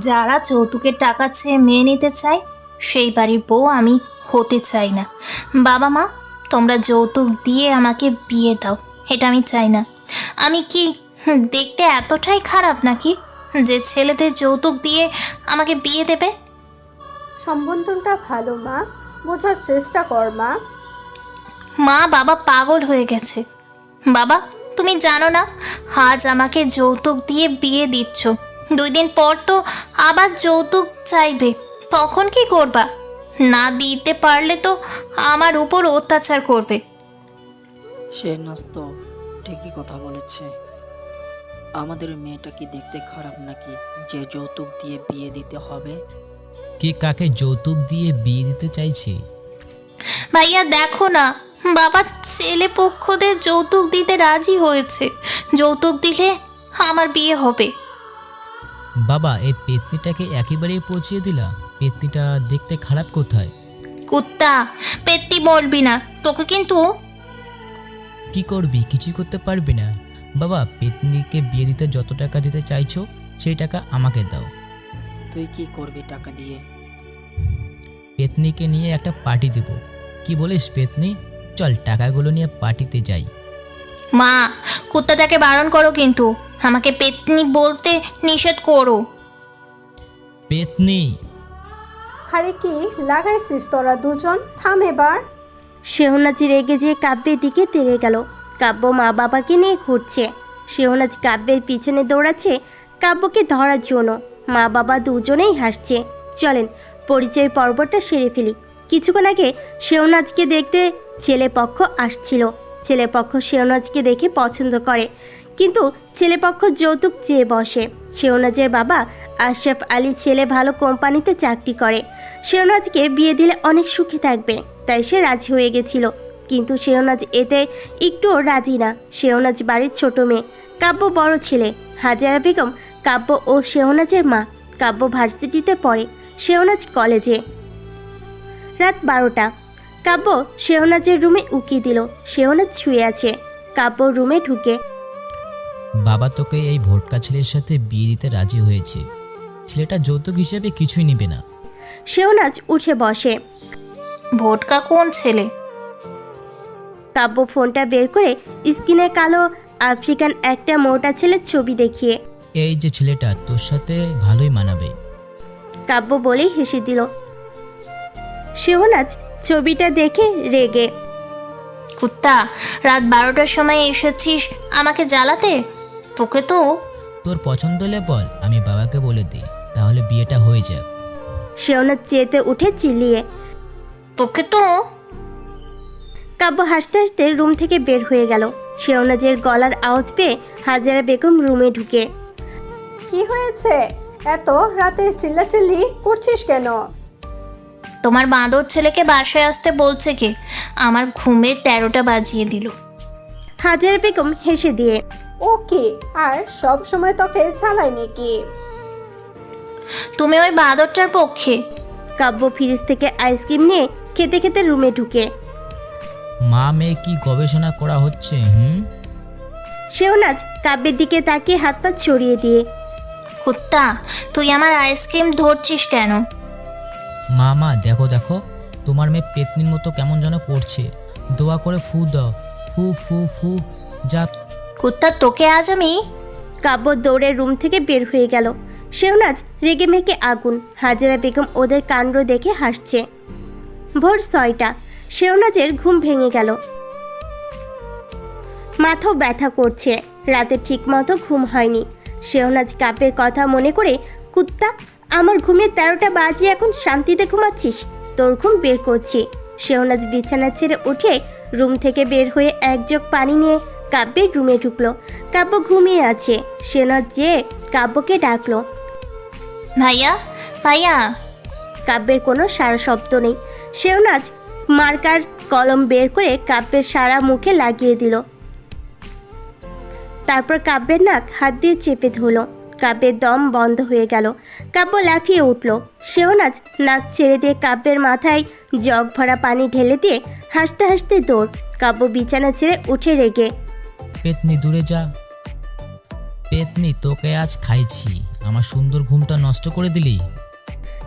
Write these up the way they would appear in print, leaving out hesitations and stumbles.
যারা যৌতুকের টাকা চেয়ে মেয়ে নিতে চায় সেই বাড়ির বউ আমি হতে চাই না। বাবা মা, তোমরা যৌতুক দিয়ে আমাকে বিয়ে দাও, এটা আমি চাই না। আমি কি দেখতে এতটাই খারাপ নাকি যে ছেলেদের যৌতুক দিয়ে আমাকে বিয়ে দেবে? সম্বোধনটা ভালো মা, বোঝার চেষ্টা কর মা। মা বাবা পাগল হয়ে গেছে। বাবা, তুমি জানো না আজ আমাকে যৌতুক দিয়ে বিয়ে দিচ্ছ, 2 দিন পর তো আবার যৌতুক চাইবে, তখন কি করবা? না দিতে পারলে তো আমার উপর অত্যাচার করবে। সে তো ঠিকই কথা বলেছে। আমাদের মেয়েটা কি দেখতে খারাপ নাকি যে যৌতুক দিয়ে বিয়ে দিতে হবে? কে কাকে যৌতুক দিয়ে বিয়ে দিতে চাইছে? ভাইয়া দেখো না, বাবা ছেলে পক্ষদের যৌতুক দিতে রাজি হয়েছে। যৌতুক দিলে আমার বিয়ে হবে। বাবা, এই পেতনিটাকে একেবারেই পচিয়ে দিলা। পেতনিটা দেখতে খারাপ কোথায়? কুত্তা, পেত্তি বলবি না, তোকে কিন্তু। কি করবি? কিছু করতে পারবি না। বাবা, পেতনিকে বিয়ে দিতে যত টাকা দিতে চাইছো সেই টাকা আমাকে দাও। তুই কি করবি টাকা দিয়ে? পেতনিকে নিয়ে একটা পার্টি দেব। কি বলিস পেতনি? চল টাকাগুলো নিয়ে পার্টিতে যাই। মা, কুত্তাটাকে বারণ করো, কিন্তু আমাকে পেতনি বলতে নিষেধ করো। পেতনি! আরে কি লাগাইছিস তোরা দুজন? থাম এবার। শেহনাজ রেগে যেয়ে কাব্যের দিকে তেড়ে গেল। কাব্য মা বাবাকে নিয়ে ঘুরছে। শেহনাজ কাব্যের পিছনে দৌড়াচ্ছে কাব্যকে ধরার জন্য। মা বাবা দুজনেই হাসছে। চলেন পরিচয় পর্বটা সেরে ফেলি। কিছুক্ষণ আগে শেহনাজকে দেখতে ছেলেপক্ষ আসছিল। ছেলেপক্ষ শেহনাজকে দেখে পছন্দ করে, কিন্তু ছেলেপক্ষ যৌতুক চেয়ে বসে। শেহনাজের বাবা আশরাফ আলী ছেলে ভালো কোম্পানিতে চাকরি করে। শেহনাজকে বিয়ে দিলে অনেক সুখে থাকবে, তাই সে রাজি হয়ে গেছিল। কিন্তু শেহনাজ এতে একটুও রাজি না। শেহনাজ বাড়ির ছোট মেয়ে, কাব্য বড় ছেলে। হাজেরা বেগম কাব্য ও শেহনাজের মা। কাব্য ভার্সিটিতে পড়ে, শেহনাজ কলেজে। রাত 12টা। কাব্য শেহনাজের রুমে উকি দিল। শেহনাজ শুয়ে আছে। কাব্য রুমে ঢুকে, বাবা তোকে এই ভোটকা ছেলের সাথে বিয়ে দিতে রাজি হয়েছে। ছেলেটা যৌতুক হিসেবে কিছুই নেবে না। শেহনাজ উঠে বসে। ভোটকা কোন ছেলে? কাব্য ফোনটা বের করে স্ক্রিনে কালো আফ্রিকান একটা মোটা ছেলের ছবি দেখিয়ে, এই যে ছেলেটা তোর সাথে ভালোই মানাবে। কাব্য বলেই হেসে দিল। শেহনাজ ছবিটা দেখে রেগে, কুত্তা, রাত 12টার সময় এসেছিস আমাকে জ্বালাতে? তোকে তো। তোর পছন্দ হলে বল, আমি বাবাকে বলে দিই, তাহলে বিয়েটা হয়ে যাক। শেহনাজ চেতে উঠে চিল্লিয়ে, তোকে তো। কাব্য হাসতে হাসতে রুম থেকে বের হয়ে গেল। শেহনাজের গলার আওয়াজ পেয়ে হাজেরা বেগম রুমে ঢুকে, কি হয়েছে? এত রাতে চিল্লাচিল্লি করছিস কেন? তোমার বাঁদর ছেলেকে বাসায় আসতে বলছে কে? আমার ঘুমের 13টা বাজিয়ে দিল। হাজেরা বেগম হেসে দিয়ে, ও কি আর সব সময় তোকে জ্বালায় নাকি? তুমি ওই বাঁদরটার পক্ষে? কাব্য ফ্রিজ থেকে আইসক্রিম নিয়ে খেতে খেতে রুমে ঢুকে, মা মেয়ে কি গবেষণা করা হচ্ছে? শেহনাজ কাব্যের দিকে তাকিয়ে হাত পা ছড়িয়ে দিয়ে, কুত্তা, তুই আমার আইসক্রিম ধরছিস কেন? মা দেখো দেখো, তোমার মেয়ে পেতনির মতো কেমন যেন করছে। দোয়া করে ফু দাও, ফু ফু ফু। যা। কুত্তা, তোকে আজ আমি। কাব্য দৌড়ে রুম থেকে বের হয়ে গেল। শেহনাজ রেগে মেগে আগুন। হাজেরা বেগম ওদের কাণ্ড দেখে হাসছে। ভোর 6টা। শেহনাজের ঘুম ভেঙে গেল। মাথাও ব্যথা করছে। রাতে ঠিকমতো ঘুম হয়নি। শেহনাজ কাব্যের কথা মনে করে, কুত্তা, আমার ঘুমের 13টা বাজে এখন শান্তিতে ঘুমাচ্ছিস? তোর ঘুম বের করছি। শেহনাজ বিছানা ছেড়ে উঠে রুম থেকে বের হয়ে এক জগ পানি নিয়ে কাব্যের রুমে ঢুকলো। কাব্য ঘুমিয়ে আছে। শেহনাজ যেয়ে কাব্যকে ডাকলো। ভাইয়া, ভাইয়া। কাব্যের কোনো সারা শব্দ নেই। শেহনাজ মার্কার কলম বের করে কাব্যের সারা মুখে লাগিয়ে দিল। তারপর কাব্যের নাক হাত দিয়ে চেপে ধরল। কাব্যের দম বন্ধ হয়ে গেল। কাব্য লাফিয়ে উঠল। শেহনাজ নাক ছেড়ে দিয়ে কাব্যের মাথায় জগ ভরা পানি ঢেলে দিয়ে হাসতে হাসতে দৌড়। কাব্য বিছানা ছেড়ে উঠে রেগে, পেতনি দূরে যা। পেতনি, তোকে আজ খাইছি। আমার সুন্দর ঘুমটা নষ্ট করে দিলি।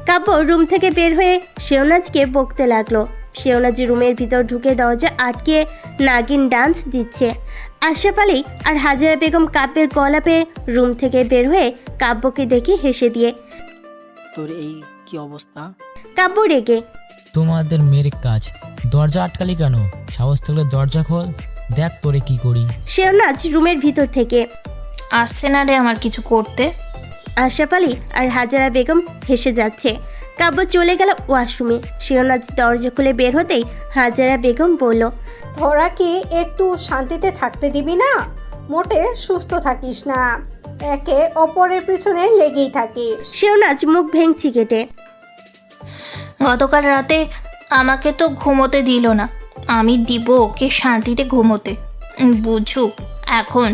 কাব্য রুম থেকে বের হয়ে শেওনাজকে বকতে লাগলো। শেওনাজ রুমের ভিতর ঢুকে দরজা আটকে নাগিন ডান্স দিচ্ছে। আশরাফ আলী আর হাজেরা বেগম কাব্যের গলা পেয়ে রুম থেকে বের হয়ে কাব্যকে দেখে হেসে দিয়ে। তোর এই কি অবস্থা? কাব্য রেগে। তোমাদের মেয়ের কাজ, দরজা আটকালি কেন? সাহস থাকলে দরজা খোল, দেখ তোরে কি করি। শেওনাজ রুমের ভিতর থেকে। আসছে না রে আমার কিছু করতে। আশরাফ আলী আর হাজেরা বেগম হেসে যাচ্ছে। কাব্য চলে গেল ওয়াশরুমে। শেওনাজ দরজা খুলে বের হতেই হাজেরা বেগম বলল, তোরা কি একটু শান্তিতে থাকতে দিবি না? মোটে সুস্থ থাকিস না, একে অপরের পিছনে লেগেই থাকিস। শেওনাজ মুখ ভেঙচি কেটে। গতকাল রাতে আমাকে তো ঘুমোতে দিল না, আমি দিব ওকে শান্তিতে ঘুমোতে। বুঝুক এখন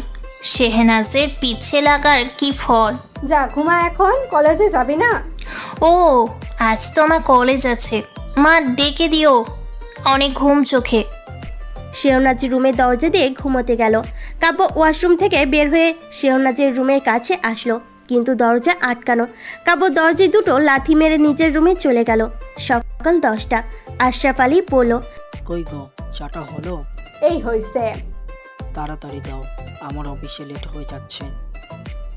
শেহনাজের পিছে লাগার কি ফল। যা ঘুমা, এখন কলেজে যাবি না? ও আজ তো আমার কলেজ আছে, মা ডেকে দিও, অনেক ঘুম চোখে। শেওনাজ রুমে দরজা দিয়ে ঘুমোতে গেল। কাব্য ওয়াশরুম থেকে বের হয়ে শেওনাজের রুমের কাছে আসলো, কিন্তু দরজা আটকানো। কাব্য দরজায় দুটো লাথি মেরে নিজের রুমে চলে গেল। সকাল 10টা। আশরাফ আলী বলল, কই গো, চাটা হলো? এই হয়েছে, তাড়াতাড়ি দাও, আমার অফিসে লেট হয়ে যাচ্ছে।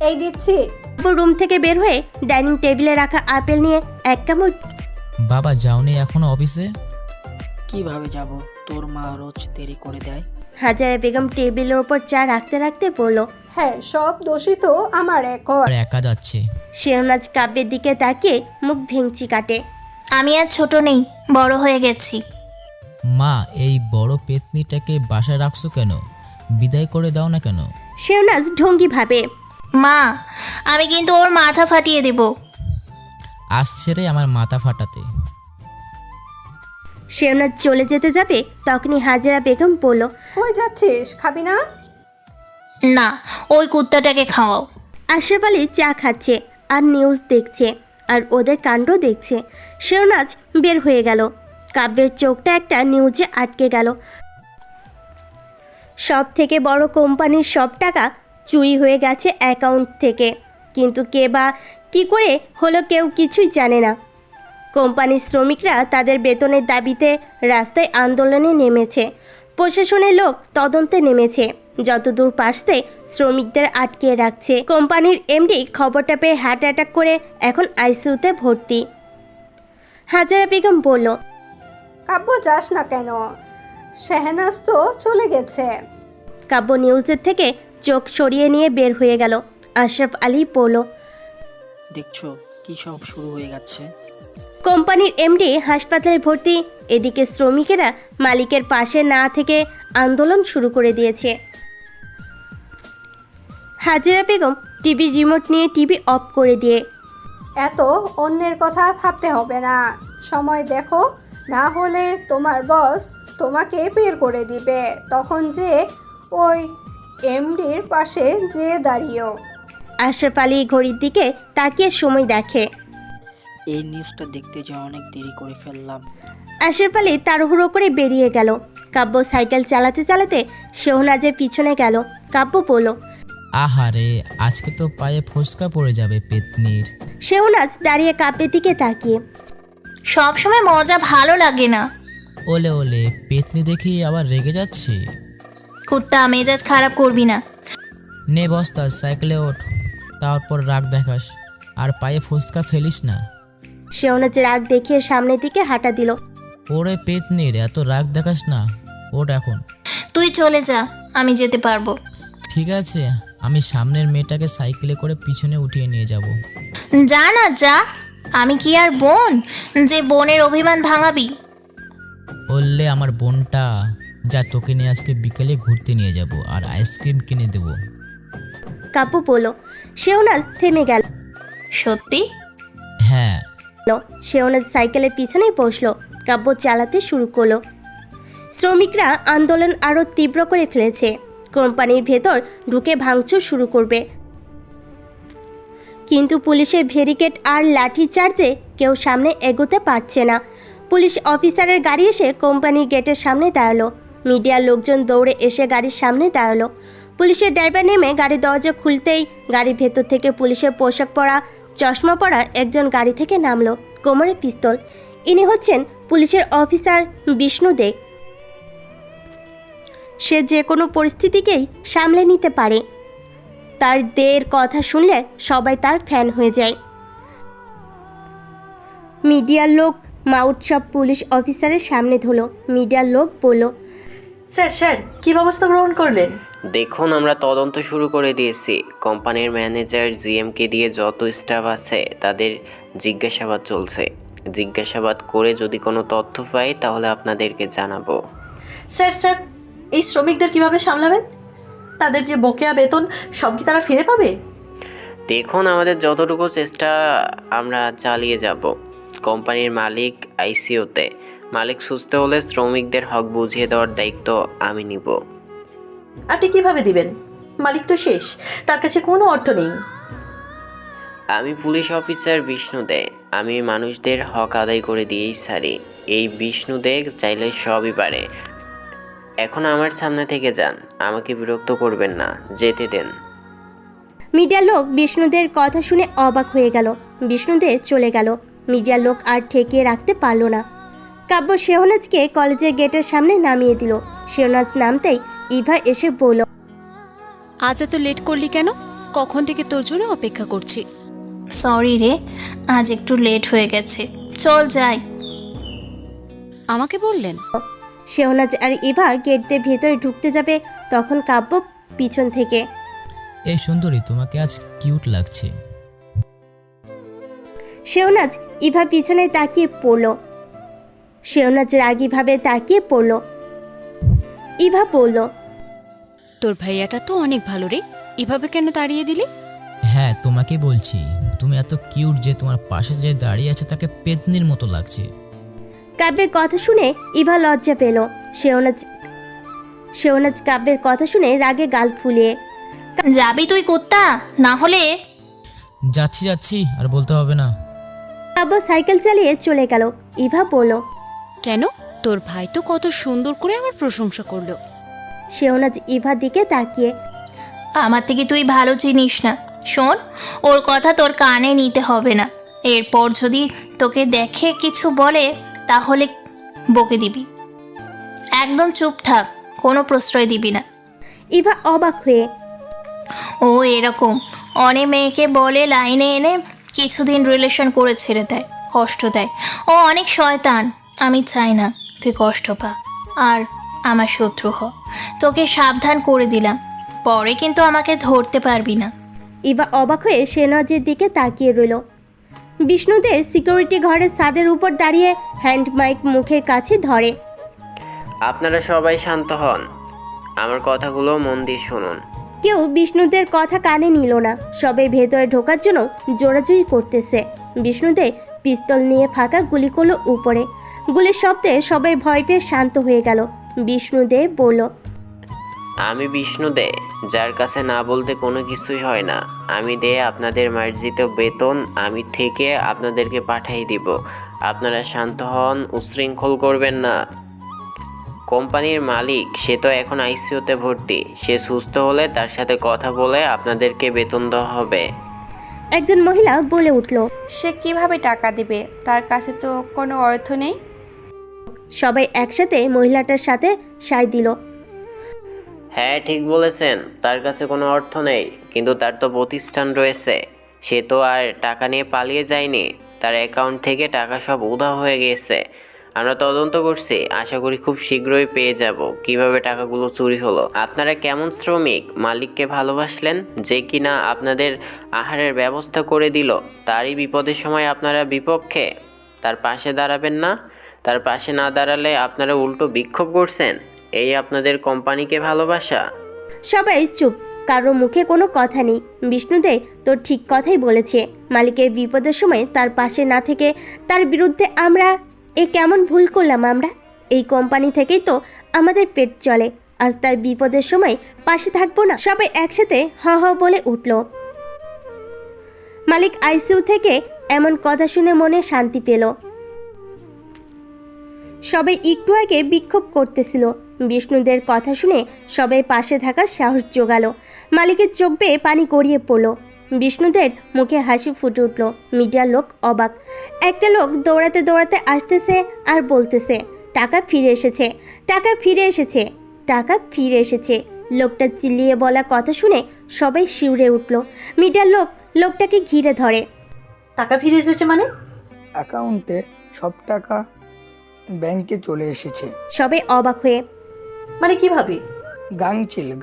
এই দিচ্ছি। কাব্য রুম থেকে বের হয়ে ডাইনিং টেবিলে রাখা আপেল নিয়ে এক কামড়। বাবা যাওনি এখনো অফিসে? কিভাবে যাব, তোর মা রোজ দেরি করে দেয়। হাজারা বেগম টেবিলের ওপর চা রাখতে রাখতে বলল, হ্যাঁ, সব দোষী তো আমার এখন। আর একা যাচ্ছে। শেওনাজ কাব্যের দিকে তাকিয়ে মুখ ভেঙচি কাটে। আমি আর ছোট নেই, বড় হয়ে গেছি। মা এই বড় পেতনিটাকে বাসায় রাখছো কেন? বিদায় করে দাও না কেন? শেওনাজ ঢঙ্গি ভাবে। মা আমি কিন্তু ওর মাথা ফাটিয়ে দেব। আসছে রে আমার মাথা ফাটাতে। শেওনাজ চলে যেতে যাবে তখনই হাজেরা বেগম বলল, কই যাচ্ছিস, খাবি না? না, ওই কুত্তাটাকে খাওয়াও। আশরাফ আলী চা খাচ্ছে আর নিউজ দেখছে আর ওদের কাণ্ড দেখছে। শেওনাজ বের হয়ে গেল। কাব্যের চোখটা একটা নিউজে আটকে গেল। সব থেকে বড় কোম্পানির সব টাকা চুরি হয়ে গেছে অ্যাকাউন্ট থেকে, কিন্তু কে বা কী করে হলো কেউ কিছুই জানে না। কোম্পানির শ্রমিকরা তাদের বেতনের দাবিতে রাস্তায় আন্দোলনে নেমেছে। প্রশাসনের লোক তদন্তে নেমেছে, যতদূর পারছে শ্রমিকদের আটকে রাখছে। কোম্পানির এমডি খবরটা পেয়ে হার্ট অ্যাটাক করে এখন আইসিইউতে ভর্তি। হাজারা বেগম বলল, কাব্য যাস না কেন? শেহনাজ তো চলে গেছে। কাব্য নিউজের থেকে চোখ সরিয়ে নিয়ে বের হয়ে গেল। আশরাফ আলী বলল, দেখছো কি সব শুরু হয়ে গেছে। কোম্পানির এমডি হাসপাতালে ভর্তি, এদিকে শ্রমিকেরা মালিকের পাশে না থেকে আন্দোলন শুরু করে দিয়েছে। হাজেরা বেগম টিভি রিমোট নিয়ে টিভি অফ করে দিয়ে, এত অন্যের কথা ভাবতে হবে না, সময় দেখো, না হলে তোমার বস তোমাকে বের করে দিবে, তখন যে ওই এমডির পাশে যে দাঁড়িয়েও। আশরাফ আলী ঘড়ির দিকে তাকিয়ে সময় দেখে। এই নিউজটা দেখতে যা অনেক দেরি করে ফেললাম। আশরাফ আলী তাড়াহুড়ো করে বেরিয়ে গেল। কাব্য সাইকেল চালাতে চালাতে শেহনাজের পিছনে গেল। কাব্য বলল, আহারে আজকে তো পায়ে ফোসকা পড়ে যাবে পেতনির। শেহনাজ দাঁড়িয়ে কাব্যের দিকে তাকিয়ে। সব সময় মজা ভালো লাগে না। ওলে ওলে পেতনি দেখি আবার রেগে যাচ্ছে। কুত্তা মেজাজ খারাপ করবি না। নে বস্তা, সাইকেলে ওঠ, তারপর রাগ দেখাস আর পায়ে ফোসকা ফেলিস না। শেহনাজ রাগ দেখিয়ে সামনের দিকে হাঁটা দিল। ওরে পেতনির এত রাগ দেখাস না, ওঠ এখন। তুই চলে যা, আমি যেতে পারবো। ঠিক আছে, আমি সামনের মেয়েটাকে সাইকেলে করে পিছনে উঠিয়ে নিয়ে যাব। যা না যা, আমি কি আর বোন যে বোনের অভিমান ভাঙাবি? বললে আমার বোনটা, যা তোকে নিয়ে আজকে বিকেলে ঘুরতে নিয়ে যাব আর আইসক্রিম কিনে দেবো। কাব্য বলল। শেহনাজ থেমে গেল। সত্যি? হ্যাঁ। শেহনাজ সাইকেলের পিছনেই বসলো। কাব্য চালাতে শুরু করলো। শ্রমিকরা আন্দোলন আরো তীব্র করে ফেলেছে। কোম্পানির ভেতর ঢুকে ভাঙচুর শুরু করবে, কিন্তু পুলিশের ব্যারিকেড আর লাঠি চার্জে কেউ সামনে এগোতে পারছে না। পুলিশ অফিসারের গাড়ি এসে কোম্পানির গেটের সামনে দাঁড়ালো। মিডিয়ার লোকজন দৌড়ে এসে গাড়ির সামনে দাঁড়ালো। পুলিশের ড্রাইভার নেমে গাড়ির দরজা খুলতেই গাড়ির ভেতর থেকে পুলিশের পোশাক পরা চশমা পরা একজন গাড়ি থেকে নামলো, কোমরে পিস্তল। ইনি হচ্ছেন পুলিশের অফিসার বিষ্ণু দে। সে যে কোনো পরিস্থিতিকেই সামলে নিতে পারে। তার দেয়ের কথা শুনলে সবাই তার ফ্যান হয়ে যায়। মিডিয়ার লোক মাউথ সব পুলিশ অফিসারের সামনে ধরল। মিডিয়ার লোক বলল, স্যার স্যার কী ব্যবস্থা গ্রহণ করলেন? দেখুন, আমরা তদন্ত শুরু করে দিয়েছি। কোম্পানির ম্যানেজার জিএমকে দিয়ে যত স্টাফ আছে তাদের জিজ্ঞাসাবাদ চলছে। জিজ্ঞাসাবাদ করে যদি কোনো তথ্য পাই তাহলে আপনাদেরকে জানাবো। স্যার স্যার এই শ্রমিকদের কিভাবে সামলাবেন? তাদের যে বকেয়া বেতন সব কি তারা ফিরে পাবে? দেখুন, আমাদের যতটুকু চেষ্টা আমরা চালিয়ে যাব। কোম্পানির মালিক আইসিইউতে। মালিক সুস্থ হলে শ্রমিকদের হক বুঝিয়ে দেওয়ার দায়িত্ব আমি নিব। আপনি কিভাবে দিবেন? মালিক তো শেষ, তার কাছে কোনো অর্থ নেই। আমি পুলিশ অফিসার বিষ্ণু দে। আমি মানুষদের হক আদায় করে দিয়েই ছাড়ি। এই বিষ্ণু দে চাইলে সবই পারে। এখন আমার সামনে থেকে যান, আমাকে বিরক্ত করবেন না, যেতে দেন। মিডিয়ার লোক বিষ্ণুদের কথা শুনে অবাক হয়ে গেল। বিষ্ণুদের চলে গেল। মিডিয়ার লোক আর ঠেকিয়ে রাখতে পারল না। কাব্য শেহনাজকে কলেজের গেটের সামনে নামিয়ে দিল। শেহনাজ নামতেই ইভা এসে বলল, আজ এত লেট করলি কেন? কখন থেকে তোর জন্য অপেক্ষা করছি। সরি রে, আজ একটু লেট হয়ে গেছে, চল যাই। আমাকে বললেন? শেহনাজ আর ইভা গেট দিয়ে ভেতরে ঢুকতে যাবে তখন কাব্য পিছন থেকে, এই সুন্দরী, তোমাকে আজ কিউট লাগছে। শেহনাজ ইভা পিছনে তাকিয়ে পড়ল। শেহনাজ রাগীভাবে তাকিয়ে পড়ল। ইভা বলল, তোর ভাইয়াটা তো অনেক ভালো রে, এভাবে কেন তাড়িয়ে দিলি? হ্যাঁ, তোমাকে বলছি, তুমি এত কিউট যে তোমার পাশে যে দাঁড়িয়ে আছে তাকে পেতনির মতো লাগছে। কাব্যের কথা শুনে ইভা লজ্জা পেল। শেহনাজ কাব্যের কথা শুনে রাগে গাল ফুলিয়ে, যাবি তুই কুত্তা, না হলে। যাচ্ছি যাচ্ছি, আর বলতে হবে না। কাব্য সাইকেল চালিয়ে চলে গেল। ইভা বলল, কেন? তোর ভাই তো কত সুন্দর করে আমার প্রশংসা করলো। শেহনাজ ইভার দিকে তাকিয়ে, আমার থেকে তুই ভালো চিনিস না। শোন, ওর কথা তোর কানে নিতে হবে না। এরপর যদি তোকে দেখে কিছু বলে তাহলে বকে দিবি। একদম চুপ থাক, কোনো প্রশ্রয় দিবি না। ইভা অবাক হয়ে, ও এরকম অনেক মেয়েকে বলে লাইনে এনে কিছুদিন রিলেশন করে ছেড়ে দেয়, কষ্ট দেয়। ও অনেক শয়তান। আমি চাই না তুই কষ্ট পা আর আমার শত্রু হ। তোকে সাবধান করে দিলাম, পরে কিন্তু আমাকে ধরতে পারবি না। ইভা অবাক হয়ে শেহনাজের দিকে তাকিয়ে রইল। বিষ্ণুদের সিকিউরিটি ঘরের ছাদের উপর দাঁড়িয়ে হ্যান্ড মাইক মুখের কাছে ধরে। আপনারা সবাই শান্ত হন, আমার কথাগুলো মন দিয়ে শুনুন। কেউ বিষ্ণুদের কথা কানে নিল না। সবাই ভেতরে ঢোকার জন্য জোরাজুরি করতেছে। বিষ্ণুদে পিস্তল নিয়ে ফাঁকা গুলি করলো উপরে। গুলির শব্দে সবাই ভয় পেয়ে শান্ত হয়ে গেল। বিষ্ণুদে বলল, আমি বিষ্ণু দে, যার কাছে না বলতে কোনো কিছুই হয় না। আমি দে আপনাদের মার্জিত বেতন আমি থেকে আপনাদেরকে পাঠিয়ে দিব। আপনারা শান্ত হন, উশৃঙ্খল করবেন না। কোম্পানির মালিক সে তো এখন আইসিইউতে ভর্তি। সে সুস্থ হলে তার সাথে কথা বলে আপনাদেরকে বেতন দেওয়া হবে। একজন মহিলা বলে উঠল। সে কিভাবে টাকা দেবে? তার কাছে তো কোনো অর্থ নেই। সবাই একসাথে মহিলাটার সাথে সায় দিল। হ্যাঁ, ঠিক বলেছেন, তার কাছে কোনো অর্থ নেই, কিন্তু তার তো প্রতিষ্ঠান রয়েছে। সে তো আর টাকা নিয়ে পালিয়ে যায়নি। তার অ্যাকাউন্ট থেকে টাকা সব উধাও হয়ে গেছে। আমরা তদন্ত করছি, আশা করি খুব শীঘ্রই পেয়ে যাব কিভাবে টাকাগুলো চুরি হলো। আপনারা কেমন শ্রমিক মালিককে ভালোবাসলেন যে কিনা আপনাদের আহারের ব্যবস্থা করে দিল? তারই বিপদের সময় আপনারা বিপক্ষে তার পাশে দাঁড়াবেন না? তার পাশে না দাঁড়ালে আপনারা উল্টো বিক্ষোভ করছেন। এই আপনাদের কোম্পানিকে ভালোবাসা? সবাই চুপ, কারো মুখে কোনো কথা নেই। বিষ্ণুদে তো ঠিক কথাই বলেছে। মালিকের বিপদের সময় তার পাশে না থেকে তার বিরুদ্ধে আমরা কেমন ভুল করলাম আমরা? এই কোম্পানি থেকেই তো আমাদের পেট চলে। আজ তার বিপদের সময় পাশে থাকবো না? সবাই একসাথে হ হ বলে উঠল। মালিক আইসিইউ থেকে এমন কথা শুনে মনে শান্তি পেল। সবাই একটু আগে বিক্ষোভ করতেছিল, বিষ্ণুদের কথা শুনে সবাই পাশে থাকার সাহস জোগালো। মালিকের চোখ বেয়ে পানি গড়িয়ে পড়লো। বিষ্ণুদের মুখে হাসি ফুটে উঠল। মিডিয়ার লোক অবাক। একটা লোক দৌড়াতে দৌড়াতে আসতেছে আর বলতেছে, টাকা ফিরে এসেছে, টাকা ফিরে এসেছে, টাকা ফিরে এসেছে। লোকটা চিল্লিয়ে বলা কথা শুনে সবাই শিউরে উঠল। মিডিয়ার লোক লোকটাকে ঘিরে ধরে। টাকা ফিরে এসেছে মানে? অ্যাকাউন্টে সব টাকা ব্যাংকে চলে এসেছে। সবাই অবাক হয়ে। মানে কিভাবে?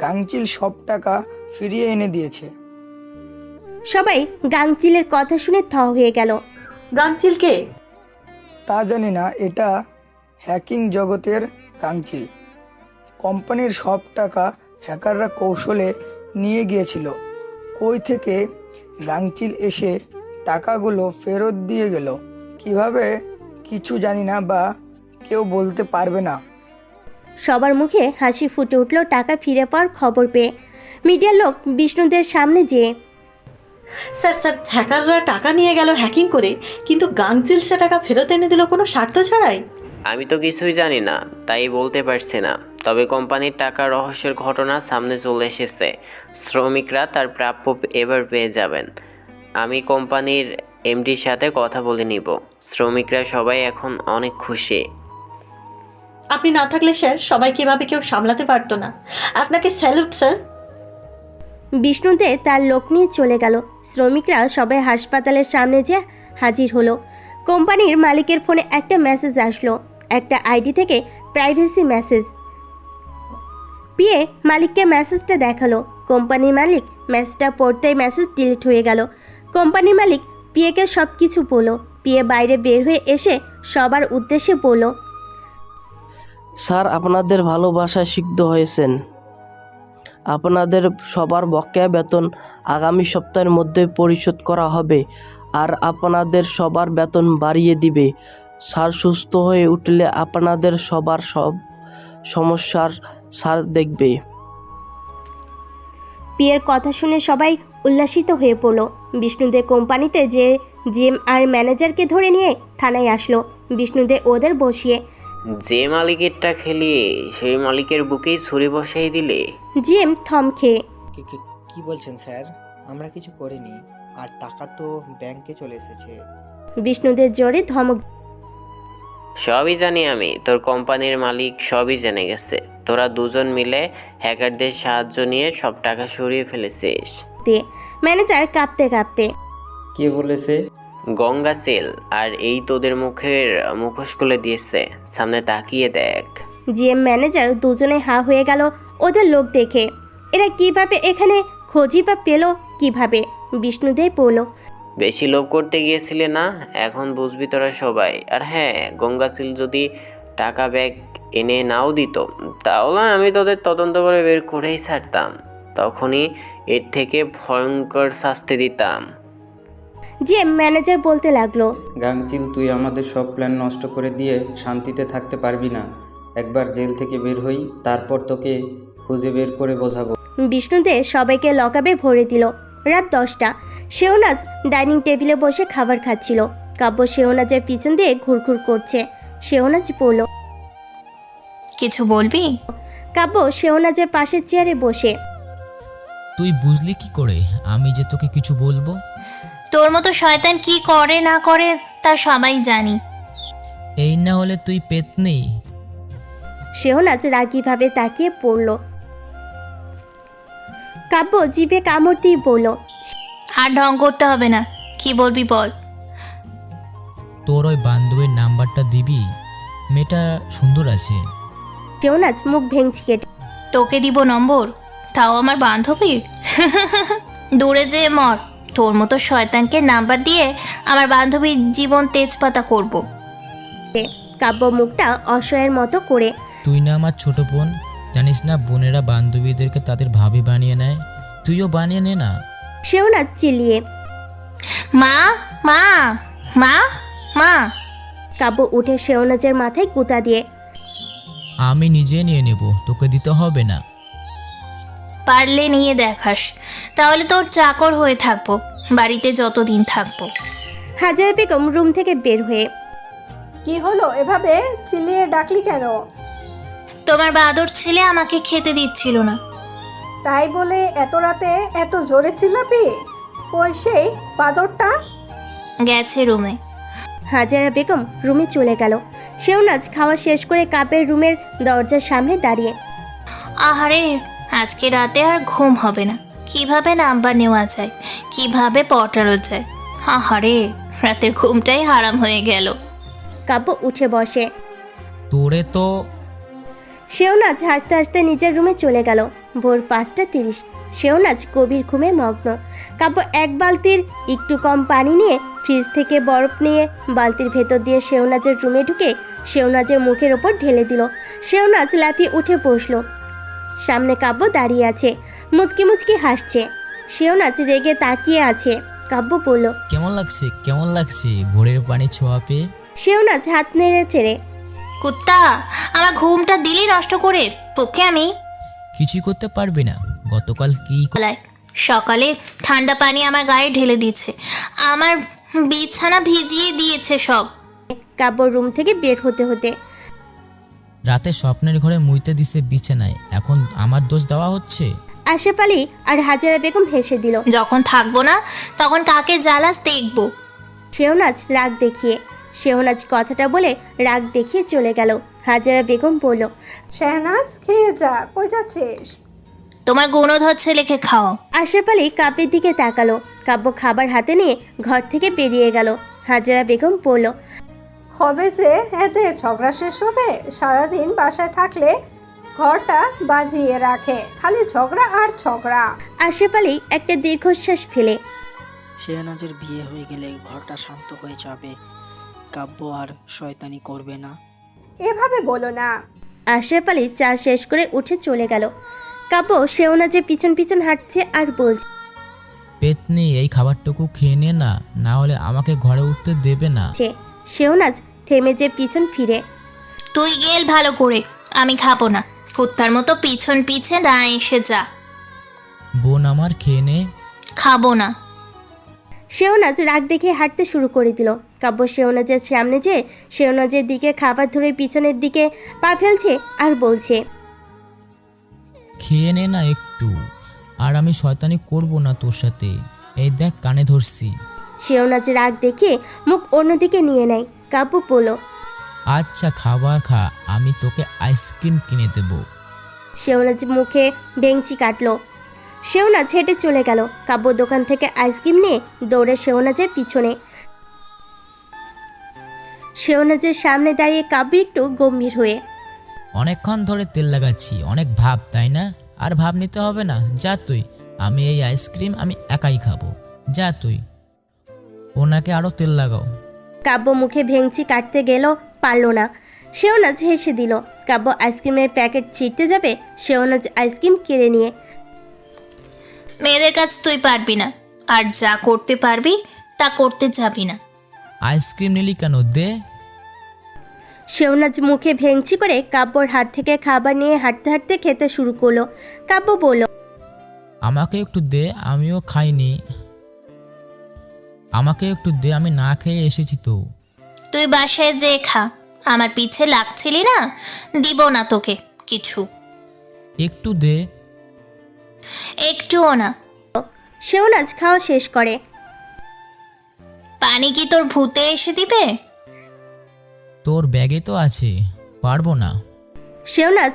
গাংচিল সব টাকা ফিরিয়ে এনে দিয়েছে। সবাই গাংচিলের কথা শুনে থ হয়ে গেল। গাংচিল কে? তা জানি না, এটা হ্যাকিং জগতের গাংচিল। কোম্পানির সব টাকা হ্যাকাররা কৌশলে নিয়ে গিয়েছিল। কই থেকে গাংচিল এসে টাকাগুলো ফেরত দিয়ে গেল কিভাবে কিছু জানি না, বা কেউ বলতে পারবে না। সবার মুখে হাসি ফুটে উঠল টাকা ফিরে পাওয়ার খবর পেয়ে। মিডিয়ার লোক বিষ্ণুদের সামনে যেয়ে, স্যার হ্যাকাররা টাকা নিয়ে গেল হ্যাকিং করে, কিন্তু গাংচিল সে টাকা ফেরত এনে দিল কোনো স্বার্থ ছাড়াই। আমি তো কিছুই জানি না, তাই বলতে পারছি না। তবে কোম্পানির টাকা রহস্যের ঘটনা সামনে চলে এসেছে। শ্রমিকরা তার প্রাপ্য এবার পেয়ে যাবেন। আমি কোম্পানির এমডির সাথে কথা বলে নিব। শ্রমিকরা সবাই এখন অনেক খুশি। আপনি না থাকলে স্যার সবাইকে এভাবে কেউ সামলাতে পারতো না। আপনাকে স্যালুট স্যার। বিষ্ণুদের তার লোক নিয়ে চলে গেল। শ্রমিকরা সবাই হাসপাতালের সামনে যে হাজির হলো। কোম্পানির মালিকের ফোনে একটা মেসেজ আসলো, একটা আইডি থেকে প্রাইভেসি মেসেজ। পিয়ে মালিককে মেসেজটা দেখালো। কোম্পানির মালিক মেসেজটা পড়তেই মেসেজ ডিলিট হয়ে গেল। কোম্পানির মালিক পিয়েকে সব কিছু বলল। পিয়ে বাইরে বের হয়ে এসে সবার উদ্দেশ্যে বলল, স্যার, আপনাদের ভালোবাসায় সিদ্ধ হয়েছেন। আপনাদের সবার বকেয়া বেতন আগামী সপ্তাহের মধ্যে পরিশোধ করা হবে, আর আপনাদের সবার বেতন বাড়িয়ে দিবে। স্যার সুস্থ হয়ে উঠলে আপনাদের সবার সব সমস্যার স্যার দেখবে। পিয়ের কথা শুনে সবাই উল্লাসিত হয়ে পড়ল। বিষ্ণুদের কোম্পানিতে যে জিএম আর ম্যানেজারকে ধরে নিয়ে থানায় আসলো। বিষ্ণুদের ওদের বসিয়ে, যে মালিকেরটা খেলিয়ে সেই মালিকের বুকেই ছুরি বসাই দিলে। জিএম থম খেয়ে, কি বলছেন স্যার? আমরা কিছু করিনি, আর টাকা তো ব্যাংকে চলে এসেছে। বিষ্ণুদের জোরে ধমক, সবই জানি আমি, তোর কোম্পানির মালিক সবই জেনে গেছে। তোরা দুজন মিলে হ্যাকারদের সাহায্য নিয়ে সব টাকা সরিয়ে ফেলেছিস। দিয়ে ম্যানেজার কাঁপতে কাঁপতে, কে বলেছে? গঙ্গাচিল, আর এই তোদের মুখের মুখোশ খুলে দিয়েছে। সামনে তাকিয়ে দেখ। জিএম ম্যানেজার দুজনে হা হয়ে গেল ওদের লোক দেখে। এরা কিভাবে এখানে খোঁজি বা পেল কিভাবে? বিষ্ণুদেব বলল, বেশি লোভ করতে গিয়েছিলে না, এখন বুঝবি তোরা সবাই। আর হ্যাঁ, গঙ্গাচিল যদি টাকা ব্যাগ এনে নাও দিত, তাহলে আমি তোদের তদন্ত করে বের করেই ছাড়তাম। তখনই এর থেকে ভয়ঙ্কর শাস্তি দিতাম। জিএম ম্যানেজার বলতে লাগলো, গাংচিল, তুই আমাদের সব প্ল্যান নষ্ট করে দিয়ে শান্তিতে থাকতে পারবি না। একবার জেল থেকে বের হই, তারপর তোকে খুঁজে বের করে বোঝাবো। বিষ্ণুদেব সবাইকে লকআপে ভরে দিল। রাত 10টা। শেহনাজ ডাইনিং টেবিলে বসে খাবার খাচ্ছিল। কাব্য শেহনাজের পিছন দিয়ে ঘুরঘুর করছে। শেহনাজ বলল, কিছু বলবি? কাব্য শেহনাজের পাশের চেয়ারে বসে, তুই বুঝলি কি করে আমি যে তোকে কিছু বলবো? তোর মতো শয়তান কি করে না করে তা সবাই জানি। এই না হলে তুই পেতনি। শেহনাজ রাগীভাবে তাকিয়ে পড়ল। কাব্য জিভে কামড় দিয়ে বলল, আর ঢং করতে হবে না, কি বলবি বল। তোর ওই বান্ধবীর নাম্বারটা দিবি? মেয়েটা সুন্দর আছে। শেহনাজ মুখ ভেঙচি কেটে, তোকে দিব নম্বর? তাও আমার বান্ধবীর? দূরে যেয়ে মর। তোর মতো শয়তানকে নাম্বার দিয়ে আমার বান্ধবীর জীবন তেজপাতা করব। কাব্য মুখটা অসহায়ের মতো করে, তুই না আমার ছোট বোন, জানিস না বোনেরা বান্ধবীদেরকে তাদের ভাবি বানিয়ে নেয়? তুইও বানিয়ে নে না। শেহনাজ চিল্লিয়ে, মা মা মা মা। কাব্য উঠে শেহনাজের মাথায় কুতা দিয়ে, আমি নিজে নিয়ে নেব, তোকে দিতে হবে না। পারলে নিয়ে দেখাস, তাহলে তোর চাকর হয়ে থাকবো বাড়িতে যতদিন থাকবো। হাজার বেগম রুম থেকে বের হয়ে, কি হলো? এভাবে চিল্লিয়ে ডাকলি কেন? তোমার বাদর ছেলে আমাকে খেতে দিচ্ছিল না। তাই বলে এত রাতে এত জোরে চিল্লাবি? কই সেই বাদরটা? গেছে রুমে। হাজারা বেগম রুমে চলে গেল। শেহনাজ খাওয়া শেষ করে কাপের রুমের দরজার সামনে দাঁড়িয়ে। আহারে, আজকে রাতে আর ঘুম হবে না। কিভাবে নাম্বার নেওয়া যায়, কিভাবে পটানো যায়। আহারে, রাতের ঘুমটাই হারাম হয়ে গেল। কাব্য উঠে বসে। তোরে তো শেহনাজ হাসতে হাসতে নিজের রুমে চলে গেল। ভোর 5:30। শেহনাজ গভীর ঘুমে মগ্ন। কাব্য এক বালতির একটু কম পানি নিয়ে ফ্রিজ থেকে বরফ নিয়ে বালতির ভেতর দিয়ে শেহনাজের রুমে ঢুকে শেহনাজের মুখের ওপর ঢেলে দিল। শেহনাজ লাফিয়ে উঠে বসলো। সামনে কাব্য দাঁড়িয়ে আছে, মুচকি মুচকি হাসছে। শেহনাজ রেগে তাকিয়ে আছে। কাব্য বলল, কেমন লাগছে, কেমন লাগছে ভোরের পানি ছোঁয়া পেয়ে? শেহনাজ হাত নেড়ে চেড়ে। কুত্তা, আমার ঘুমটা দিলি নষ্ট করে। তোকে আমি কিছুই করতে পারবি না। গতকাল কি সকালে ঠান্ডা পানি আমার গায়ে ঢেলে দিয়েছে, আমার বিছানা ভিজিয়ে দিয়েছে সব। কাব্য রুম থেকে বের হতে হতে। রাতে স্বপ্নের ঘরে মুইতে দিছে বিছানায়, এখন আমার দোষ দেওয়া হচ্ছে? আশরাফ আলী আর হাজারা বেগম হেসে দিল। যখন থাকবো না তখন কাকে জ্বালাস দেখবো। শেহনাজ রাগ দেখিয়ে। শেহনাজ কথাটা বলে রাগ দেখিয়ে চলে গেল। হাজারা বেগম বলল, শেহনাজ খেয়ে যা, কই যাচ্ছিস? তোমার গুণধর ছেলেকে খাও। আশরাফ আলী কাব্যের দিকে তাকালো। কাব্য খাবার হাতে নিয়ে ঘর থেকে বেরিয়ে গেল। হাজারা বেগম বলল, কবে যে এতে ঝগড়া শেষ হবে? সারাদিন বাসায় থাকলে ঘরটা বাজিয়ে রাখে, খালি ঝগড়া আর ঝগড়া। আশরাফ আলী একটা দীর্ঘশ্বাস ফেলে। শেহনাজের বিয়ে হয়ে গেলে ঘরটা শান্ত হয়ে যাবে, কাব্য আর শয়তানি করবে না। এভাবে বলো না। আশরাফ আলী চা শেষ করে উঠে চলে গেল। কাব্য শেহনাজের পিছন পিছন হাঁটছে আর বলছে, পেতনি, এই খাবারটুকু খেয়ে নে না, না হলে আমাকে ঘরে উঠতে দেবে না। শেহনাজ থেমে যে পিছন ফিরে। তুই গেল ভালো করে, আমি খাবো না। কুত্তার মতো পিছন পিছে না এসে যা। বোন আমার খেয়ে নে। খাবো না। শেহনাজ রাগ দেখে হাঁটতে শুরু করে দিল। কাব্য শেহনাজের সামনে যেয়ে শেহনাজের দিকে খাবার ধরে পিছনের দিকে পা ফেলছে আর বলছে, খেয়ে নে না একটু, আর আমি শয়তানি করব না তোর সাথে। এই দেখ, কানে ধরছি। শেহনাজ রাগ দেখে মুখ অন্যদিকে নিয়ে নেয়। কাব্য বলল, আচ্ছা খাবার খা, আমি তোকে আইসক্রিম কিনে দেব। শেহনাজ মুখে ভেঙচি কাটলো। শেহনাজ হেঁটে চলে গেল। কাব্য দোকান থেকে আইসক্রিম নিয়ে দৌড়ে শেহনাজের পিছনে। শেহনাজের সামনে দাঁড়িয়ে কাব্য একটু গম্ভীর হয়ে। অনেকক্ষণ ধরে তেল লাগাচ্ছি, অনেক ভাব তাই না? আর ভাব নিতে হবে না, যা তুই। আমি এই আইসক্রিম আমি একাই খাবো, যা তুই। ওনাকে আরো তেল লাগাও। কাব্য মুখে ভেঙচি কাটতে গেল, পারল না। শেহনাজ হেসে দিল। কাব্য আইসক্রিমের প্যাকেট ছিঁড়তে যাবে, শেহনাজ আইসক্রিম কেড়ে নিয়ে। মেয়েদের কাজ তুই পারবি না, আর যা করতে পারবি তা করতে যাবি না। আইসক্রিম নিলি কেন? দে। শেহনাজ মুখে ভেঙচি করে কাব্যর হাত থেকে খাবার নিয়ে হাঁটতে হাঁটতে খেতে শুরু করলো। কাব্য বলল, আমাকে একটু দে, আমিও খাইনি। আমাকে একটু দে, আমি না খেয়ে এসেছি তো। তুই বাসায় যে খা, আমার পিছে লাগছিলি না, দিব না তোকে কিছু। একটু দে। একটুও না। শেহনাজ খাওয়া শেষ করে। পানি কি তোর ভূতে এসে দিবে? তোর ব্যাগে তো আছে, পারবো না। শেহনাজ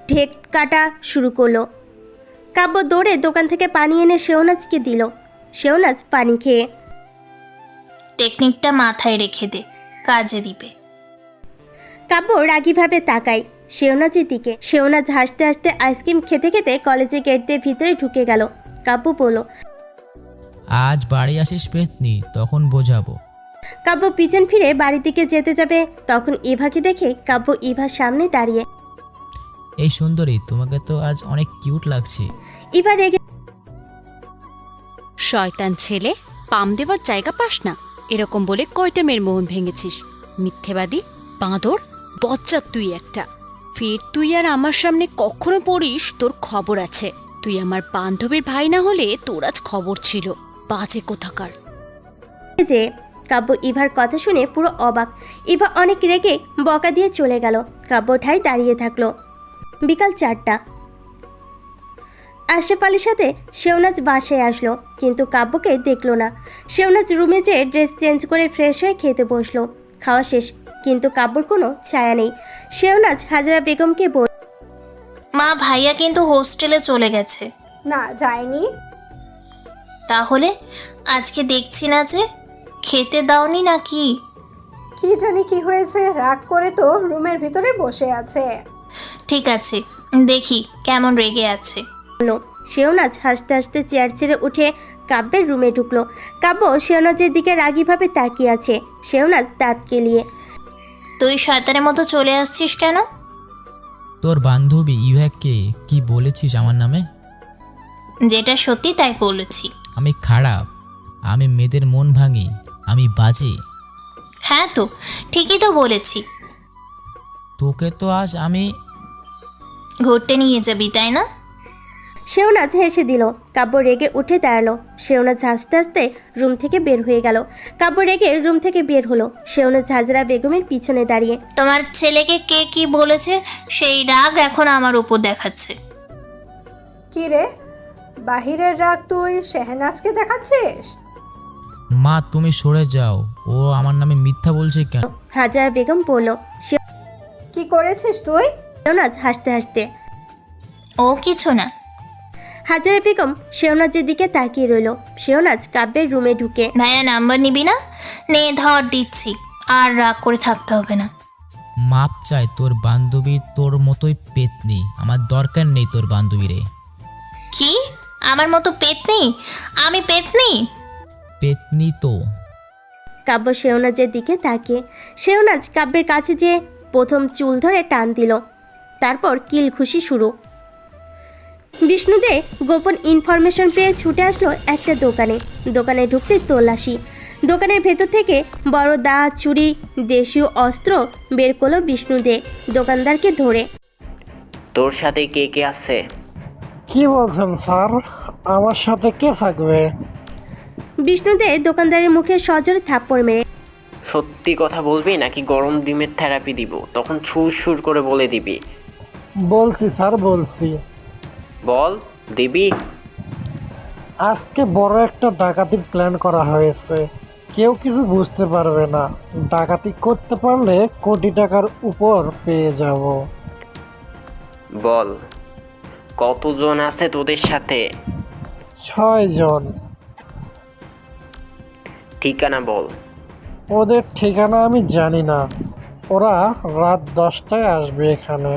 ঢেক কাটা শুরু করলো। কাব্য দৌড়ে দোকান থেকে পানি এনে শেহনাজকে দিল। শেহনাজ পানি খেয়ে। টেকনিকটা মাথায় রেখে দে, কাজে দিবে। কাব্য রাগীভাবে তাকায় শেহনাজের দিকে। শেহনাজ হাসতে হাসতে আইসক্রিম খেতে খেতে কলেজে গেট দিয়ে ভিতরে ঢুকে গেল। কাব্য বলল, আজ বাড়ি আসিস পেতনি, তখন বোঝাবো। কাব্য পিছন ফিরে বাড়ির দিকে যেতে যাবে, তখন ইভাকে দেখে কাব্য ইভার সামনে দাঁড়িয়ে। এই সুন্দরী, তোমাকে তো আজ অনেক কিউট লাগছে। ইভা রেগে, শয়তান ছেলে, পাম দেওয়ার জায়গা পাস না, এরকম বলে কয়টা মেয়ের মন ভেঙেছিস? মিথ্যেবাদী, বাঁদর, বজ্জাত তুই একটা। ফের তুই আর আমার সামনে কখনো পড়িস, তোর খবর আছে। তুই আমার বান্ধবীর ভাই না হলে তোর আজ খবর ছিল, বাজে কোথাকার। যে কাব্য ইভার কথা শুনে পুরো অবাক। ইভা অনেক রেগে বকা দিয়ে চলে গেল। কাব্য ঠায় দাঁড়িয়ে থাকলো। বিকাল 4টা। আশরাফ আলীর সাথে শেওনাজ বাসায় আসলো, কিন্তু কাব্যকে দেখলো না। শেওনাজ রুমে যেয়ে ড্রেস চেঞ্জ করে ফ্রেশ হয়ে খেতে বসলো। খাওয়া শেষ, কিন্তু কাব্যর কোনো ছায়া নেই। শেওনাজ হাজরা বেগমকে বলল, মা ভাইয়া কিন্তু হোস্টেলে চলে গেছে। না, যায়নি। তাহলে আজকে দেখছি না যে, খেতে দাওনি নাকি? কি জানি কি হয়েছে, রাগ করে তো রুমের ভিতরে বসে আছে। ঠিক আছে, দেখি কেমন রেগে আছে। শেওনাজ হাসতে হাসতে চেয়ার ছেড়ে উঠে কাব্যের রুমে ঢুকলো। কাব্য শেওনাজের দিকে রাগীভাবে তাকিয়ে আছে। শেওনাজ দাঁত কেলিয়ে, তুই শয়তানের মতো চলে আসছিস কেন? তোর বান্ধবী ইভাকে কি বলেছিস আমার নামে? যেটা সত্যি তাই বলেছি। আমি খারাপ, আমি মেয়েদের মন ভাঙি, আমি বাজে। হ্যাঁ তো ঠিকই তো বলেছি। তোকে তো আজ আমি ঘুরতে নিয়ে যাবি তাই না? শেওনাজ হেসে দিল। কাব্য রেগে উঠে দাঁড়ালো। শেওনাজ হাসতে হাসতে রুম থেকে বের হয়ে গেল। কাব্য রেগে রুম থেকে বের হলো। শেওনাজ হাজরা বেগমের পিছনে দাঁড়িয়ে, তোমার ছেলেকে কে কি বলেছে সেই রাগ এখন আমার উপর দেখাচ্ছে। কি রে, বাহিরের রাগ তুই শেহনাজকে দেখাচ্ছিস? মা তুমি সরে যাও, ও আমার নামে মিথ্যা বলছে কেন? হাজরা বেগম বলল। কি করেছিস তুই? শেওনাজ হাসতে হাসতে, ও কিছু না। হাজরা বেগম শেওনাজের দিকে তাকিয়ে রইল। শেওনাজ কাব্যের রুমে ঢুকে, ভাইয়া নাম্বার নিবি না? নে ধর দিচ্ছি, আর রাগ করে থাকতে হবে না। মাপ চাই, তোর বান্ধবী তোর মতোই পেতনি, আমার দরকার নেই তোর বান্ধবীরে। কি আমার মতো পেতনি? আমি পেতনি? পেতনি তো। কাব্য শেওনাজের দিকে তাকিয়ে, শেওনাজ কাব্যের কাছে যেয়ে প্রথম চুল ধরে টান দিল। তারপর কিল খুশি শুরু। বিষ্ণুদে গোপন ইনফরমেশন পেয়ে ছুটে আসলো একটা দোকানে। দোকানে ঢুকতে তল্লাশি। দোকানের ভেতর থেকে বড় দা, ছুরি, দেশীয় অস্ত্র বের করলো বিষ্ণুদে দোকানদারকে ধরে। তোর সাথে কে কে আছে? কি বলছেন স্যার, আমার সাথে কে থাকবে? বিষ্ণুদে দোকানদারের মুখে সজোরে থাপ্পড় মেরে, সত্যি কথা বলবি নাকি গরম ডিমের থেরাপি দিব? তখন সুর সুর করে বলে দিবি। বলছি স্যার, বলছি। বল, দিবি? আজকে বড় একটা ডাকাতির প্ল্যান করা হয়েছে, কেউ কিছু বুঝতে পারবে না। ডাকাতি করতে পারলে কোটি টাকার উপর পেয়ে যাব। বল, কতজন আছে তোদের সাথে? 6 জন। ঠিকানা বল। ওদের ঠিকানা আমি জানি না, ওরা রাত 10টায় আসবে এখানে।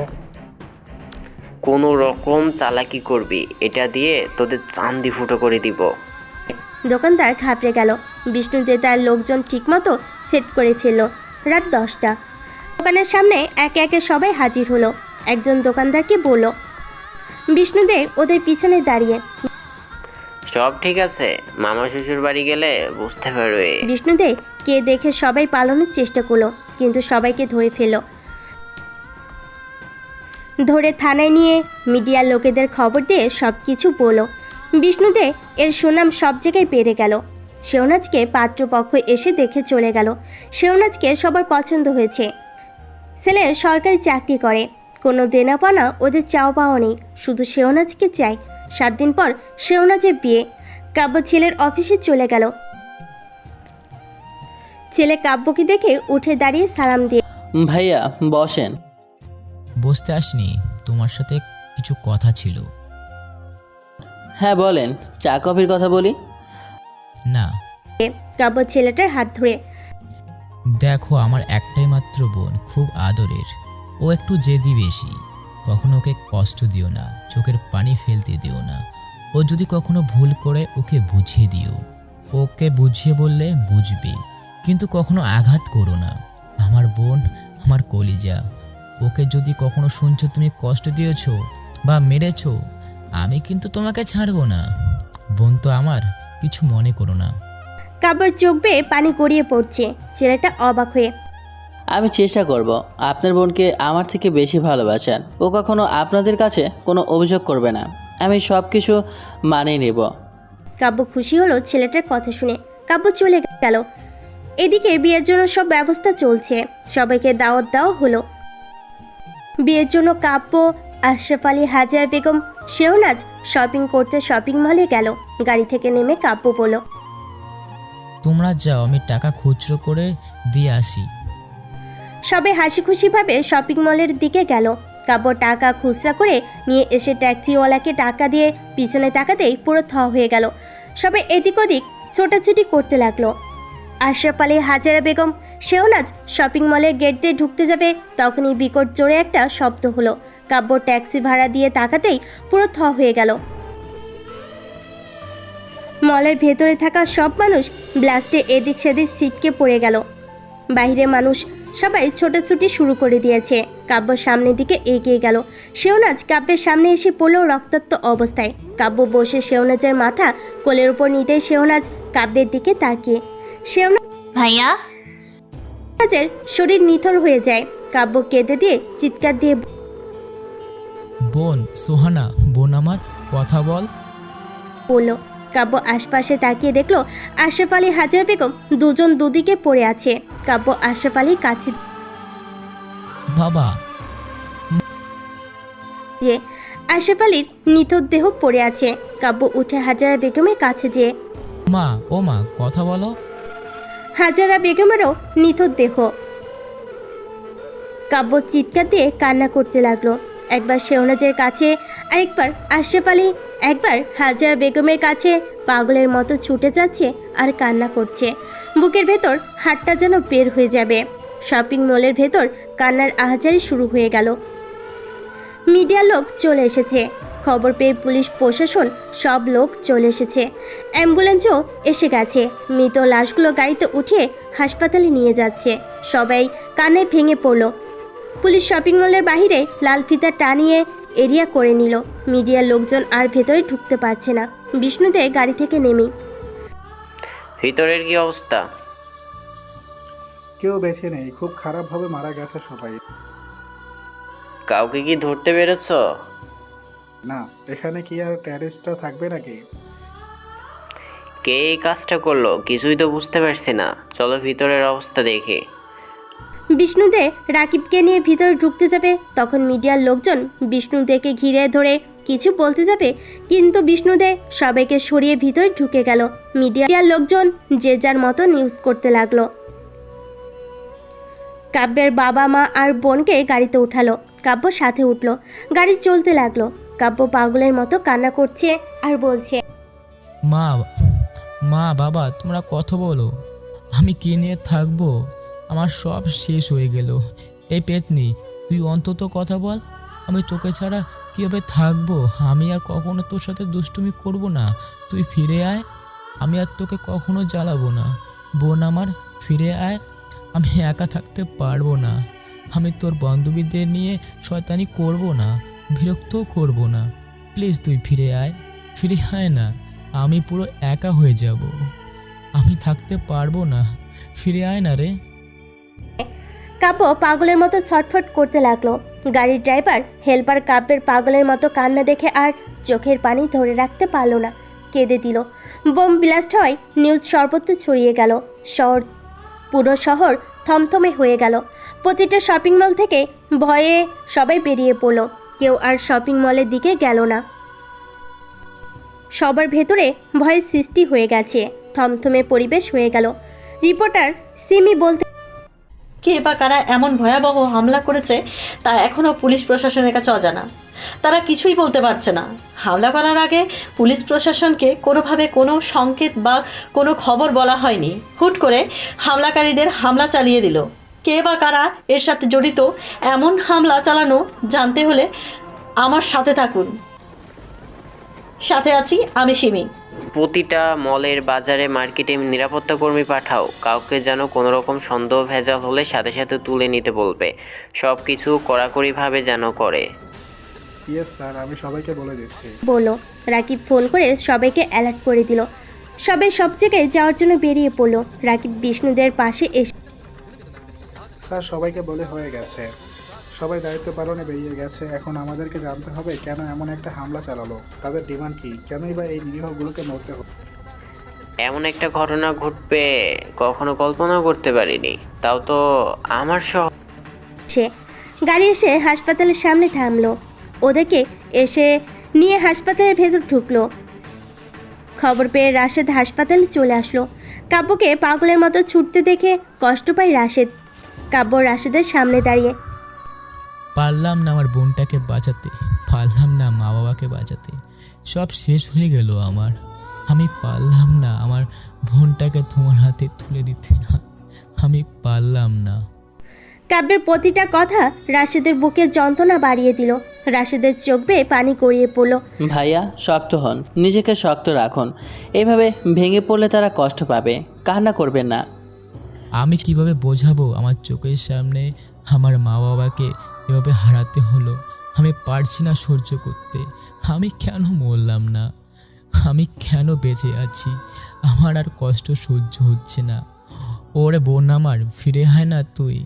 কোনো রকম চালাকি করবি, এটা দিয়ে তোদের চান্দি ফুটো করে দিব। দোকানদার ঘাবড়ে গেল। বিষ্ণুদে তার লোকজন ঠিকমতো সেট করেছিল। রাত 10টা। দোকানের সামনে একে একে সবাই হাজির হলো। একজন দোকানদারকে বলল, বিষ্ণুদে ওদের পিছনে দাঁড়িয়ে, সব ঠিক আছে, মামা শ্বশুর বাড়ি গেলে বুঝতে পারবে। বিষ্ণুদে কে দেখে সবাই পালানোর চেষ্টা করলো, কিন্তু সবাইকে ধরে ফেলল। ধরে থানায় নিয়ে মিডিয়ার লোকেদের খবর দিয়ে সব কিছু বলল। বিষ্ণুদে এর সুনাম সব জায়গায় বেড়ে গেল। শেওনাজকে পাত্রপক্ষ এসে দেখে চলে গেল। শেওনাজকে সবার পছন্দ হয়েছে। ছেলে সরকারি চাকরি করে, কোনো দেনাপানা ওদের চাও পাওয়া নেই, শুধু শেওনাজকে চাই। 7 দিন পর শেওনাজের বিয়ে। কাব্য ছেলের অফিসে চলে গেল। ছেলে কাব্যকে দেখে উঠে দাঁড়িয়ে সালাম দিয়ে, ভাইয়া বসেন। বসতে আসনি, তোমার সাথে কিছু কথা ছিল। হ্যাঁ বলেন, চা কফির কথা বলি। না, কাব্য ছেলেটার হাত ধরে, দেখো আমার একটাই মাত্র বোন, খুব আদরের। ও একটু জেদি বেশি, কখনো ওকে কষ্ট দিও না, চোখের পানি ফেলতে দিও না। ও যদি কখনো ভুল করে ওকে বুঝিয়ে দিও, ওকে বুঝিয়ে বললে বুঝবে, কিন্তু কখনো আঘাত করো না। আমার বোন, আমার কলিজা, ওকে যদি কখনো শুনছো তুমি কষ্ট দিয়েছো বা মেরেছো, আমি কিন্তু তোমাকে ছাড়বো না। বোন তো আমার, কিছু মনে করো না। কাব্যর চোখ বেয়ে পানি গড়িয়ে পড়ছে। ছেলেটা অবাক হয়ে, আমি চেষ্টা করব আপনার বোনকে আমার থেকে বেশি ভালোবাসান। ও কখনো আপনাদের কাছে কোনো অভিযোগ করবে না, আমি সব কিছু মানিয়ে নেব। কাব্য খুশি হলো ছেলেটার কথা শুনে। কাব্য চলে গেল। এদিকে বিয়ের জন্য সব ব্যবস্থা চলছে, সবাইকে দাওয়াত দেওয়া হলো। বিয়ের জন্য কাব্য, আশরাফ আলী, হাজারা বেগম, শেহনাজ শপিং করতে শপিং মলে গেল। গাড়ি থেকে নেমে কাব্য বলল, তোমরা যাও, আমি টাকা খুচরো করে দিয়ে আসি। সবাই হাসি খুশিভাবে শপিং মলের দিকে গেল। কাব্য টাকা খুচরা করে নিয়ে এসে ট্যাক্সিওয়ালাকে টাকা দিয়ে পিছনে তাকাতেই পুরো থ হয়ে গেল। সবাই এদিক ওদিক ছোটাছুটি করতে লাগলো। আশরাফ আলী, হাজারা বেগম, শেহনাজ শপিং মলের গেট দিয়ে ঢুকতে যাবে, তখনই বিকট জোরে একটা শব্দ হলো। কাব্য ট্যাক্সি ভাড়া দিয়ে তাকাতেই পুরো থ হয়ে গেল। মলের ভেতরে থাকা সব মানুষ ব্লাস্টে এদিক সেদিক ছিটকে পড়ে গেল। বাইরে মানুষ সবাই ছোটাছুটি শুরু করে দিয়েছে। কাব্য সামনের দিকে এগিয়ে গেল। শেহনাজ কাব্যের সামনে এসে পড়ল রক্তাক্ত অবস্থায়। কাব্য বসে শেহনাজের মাথা কোলের উপর নিতেই শেহনাজ কাব্যের দিকে তাকিয়ে। ভাইয়া, শেহনাজের শরীর নিথর হয়ে যায়। কাব্য কেঁদে দিয়ে চিৎকার দিয়ে বোন সোহানা, বোন আমার, কথা বল। বলল। কাব্য আশপাশে তাকিয়ে দেখলো আশরাফ আলী, হাজারা বেগম দুজন দুদিকে পড়ে আছে। কাব্য আশরাফ আলীর কাছে বাবা, গিয়ে আশরাফ আলীর নিথর দেহ পড়ে আছে। কাব্য উঠে হাজারা বেগমের কাছে যেয়ে মা, ও মা, কথা বলো। হাজারা বেগমেরও নিথর দেহ। কাব্য চিৎকার দিয়ে কান্না করতে লাগলো। একবার শেহনাজের কাছে, আরেকবার আশরাফ আলী, একবার হাজারা বেগমের কাছে পাগলের মতো ছুটে যাচ্ছে আর কান্না করছে। বুকের ভেতর হাতটা যেন বের হয়ে যাবে। শপিং মলের ভেতর কান্নার আহাজারি শুরু হয়ে গেল। মিডিয়ার লোক চলে এসেছে। খবর পেয়ে পুলিশ প্রশাসন সব লোক চলে এসেছে। অ্যাম্বুলেন্সও এসে গেছে। মৃত লাশগুলো গাড়িতে উঠিয়ে হাসপাতালে নিয়ে যাচ্ছে। সবাই কান্নায় ভেঙে পড়ল। পুলিশ শপিং মলের বাইরে লাল ফিতা টানিয়ে এরিয়া করে নিল। মিডিয়ার লোকজন আর ভেতরে ঢুকতে পারছে না। বিষ্ণুদে গাড়ি থেকে নেমে ভিতরের কি অবস্থা? কেউ বেঁচে নেই, খুব খারাপভাবে মারা গেছে সবাই। কাউকে কি ধরতে পেরেছ? না, এখানে কি আর টেররিস্টরা থাকবে নাকি? কে এই কাজটা করলো কিছুই তো বুঝতে পারছি না। চলো ভিতরের অবস্থা দেখি। বিষ্ণুদে রাকিবকে নিয়ে ভিতরে ঢুকতে যাবে, তখন মিডিয়ার লোকজন বিষ্ণুদেকে ঘিরে ধরে কিছু বলতে যাবে, কিন্তু বিষ্ণুদে সবাইকে সরিয়ে ভিতরে ঢুকে গেল। মিডিয়ার লোকজন যে যার মতো নিউজ করতে লাগলো। কাব্যের বাবা, মা আর বোনকে গাড়িতে উঠালো। কাব্য সাথে উঠলো। গাড়ি চলতে লাগলো। কাব্য পাগলের মতো কান্না করছে আর বলছে, মা, মা, বাবা, তোমরা কথা বলো। আমি কি নিয়ে থাকবো? আমার সব শেষ হয়ে গেল। এই পেতনি, তুই অন্তত কথা বল। আমি তোকে ছাড়া কীভাবে থাকবো? আমি আর কখনো তোর সাথে দুষ্টুমি করব না। তুই ফিরে আয়, আমি আর তোকে কখনো জ্বালাবো না। বোন আমার, ফিরে আয়। আমি একা থাকতে পারবো না। আমি তোর বান্ধবীদের নিয়ে শয়তানি করব না, বিরক্তও করব না। প্লিজ তুই ফিরে আয় না। আমি পুরো একা হয়ে যাব। আমি থাকতে পারবো না। ফিরে আয় না রে। কাব্য পাগলের মতো ছটফট করতে লাগলো। গাড়ির ড্রাইভার হেল্পার কাব্যের পাগলের মতো কান্না দেখে আর চোখের পানি ধরে রাখতে পারলো না, কেঁদে দিল। বোম ব্লাস্ট হয় নিউজ সর্বত্র ছড়িয়ে গেল। পুরো শহর থমথমে হয়ে গেল। প্রতিটা শপিং মল থেকে ভয়ে সবাই বেরিয়ে পড়ল। কেউ আর শপিং মলের দিকে গেল না। সবার ভেতরে ভয়ের সৃষ্টি হয়ে গেছে। থমথমে পরিবেশ হয়ে গেল। রিপোর্টার সিমি বলতে, কে বা কারা এমন ভয়াবহ হামলা করেছে তা এখনও পুলিশ প্রশাসনের কাছে অজানা। তারা কিছুই বলতে পারছে না। হামলা করার আগে পুলিশ প্রশাসনকে কোনোভাবে কোনো সংকেত বা কোনো খবর বলা হয়নি। হুট করে হামলাকারীদের হামলা চালিয়ে দিল। কে বা কারা এর সাথে জড়িত এমন হামলা চালানো জানতে হলে আমার সাথে থাকুন। সাথে আছি আমি সিমি। প্রতিটা মলের, বাজারে, মার্কেটে নিরাপত্তা কর্মী পাঠাও। কাউকে যেন কোনো রকম সন্দেহ ভেজাল হলে সাথে সাথে তুলে নিতে বলবে। সব কিছু কড়াকড়িভাবে যেন করে। ইয়েস স্যার, আমি সবাইকে বলে দিচ্ছি। বলল। রাকিব ফোন করে সবাইকে অ্যালার্ট করে দিল। সবাই সব জায়গায় যাওয়ার জন্য বেরিয়ে পড়লো। রাকিব বিষ্ণুদের পাশে এসে, স্যার সবাইকে বলে হয়ে গেছে, সবাই দায়িত্ব পালনে বেরিয়ে গেছে। এখন আমাদেরকে জানতে হবে কেন এমন একটা হামলা চালালো, তাদের ডিমান্ড কি, কেনই বা এই নিরীহগুলোকে মরতে হবে। এমন একটা ঘটনা ঘটবে কখনো কল্পনা করতে পারিনি, তাও তো আমার গাড়ি এসে হাসপাতালের সামনে থামলো। ওদেরকে এসে নিয়ে হাসপাতালের ভেতর ঢুকলো। খবর পেয়ে রাশেদ হাসপাতালে চলে আসলো। কাব্যকে পাগলের মতো ছুটতে দেখে কষ্ট পায় রাশেদ। কাব্য রাশেদের সামনে দাঁড়িয়ে। পারলাম না আমার বোনটাকে বাঁচাতে, পারলাম না মা বাবাকে বাঁচাতে, সব শেষ হয়ে গেল আমার। আমি পারলাম না আমার বোনটাকে তোমার হাতে তুলে দিতে, আমি পারলাম না। কাব্যের প্রতিটা কথা রাশেদের বুকে যন্ত্রণা বাড়িয়ে দিল। রাশেদের চোখ বেয়ে পানি গড়িয়ে পড়ল। ভাইয়া শক্ত হন, নিজেকে শক্ত রাখুন। এভাবে ভেঙে পড়লে তারা কষ্ট পাবে, কান্না করবেন না। আমি কিভাবে বোঝাবো আমার চোখের সামনে আমার মা বাবাকে এভাবে হারাতে হলো। আমি পারছি না সহ্য করতে। আমি কেন মরলাম না? আমি কেন বেঁচে আছি? আমার আর কষ্ট সহ্য হচ্ছে না। ওরে বোন আমার, ফিরে হয় না তুই,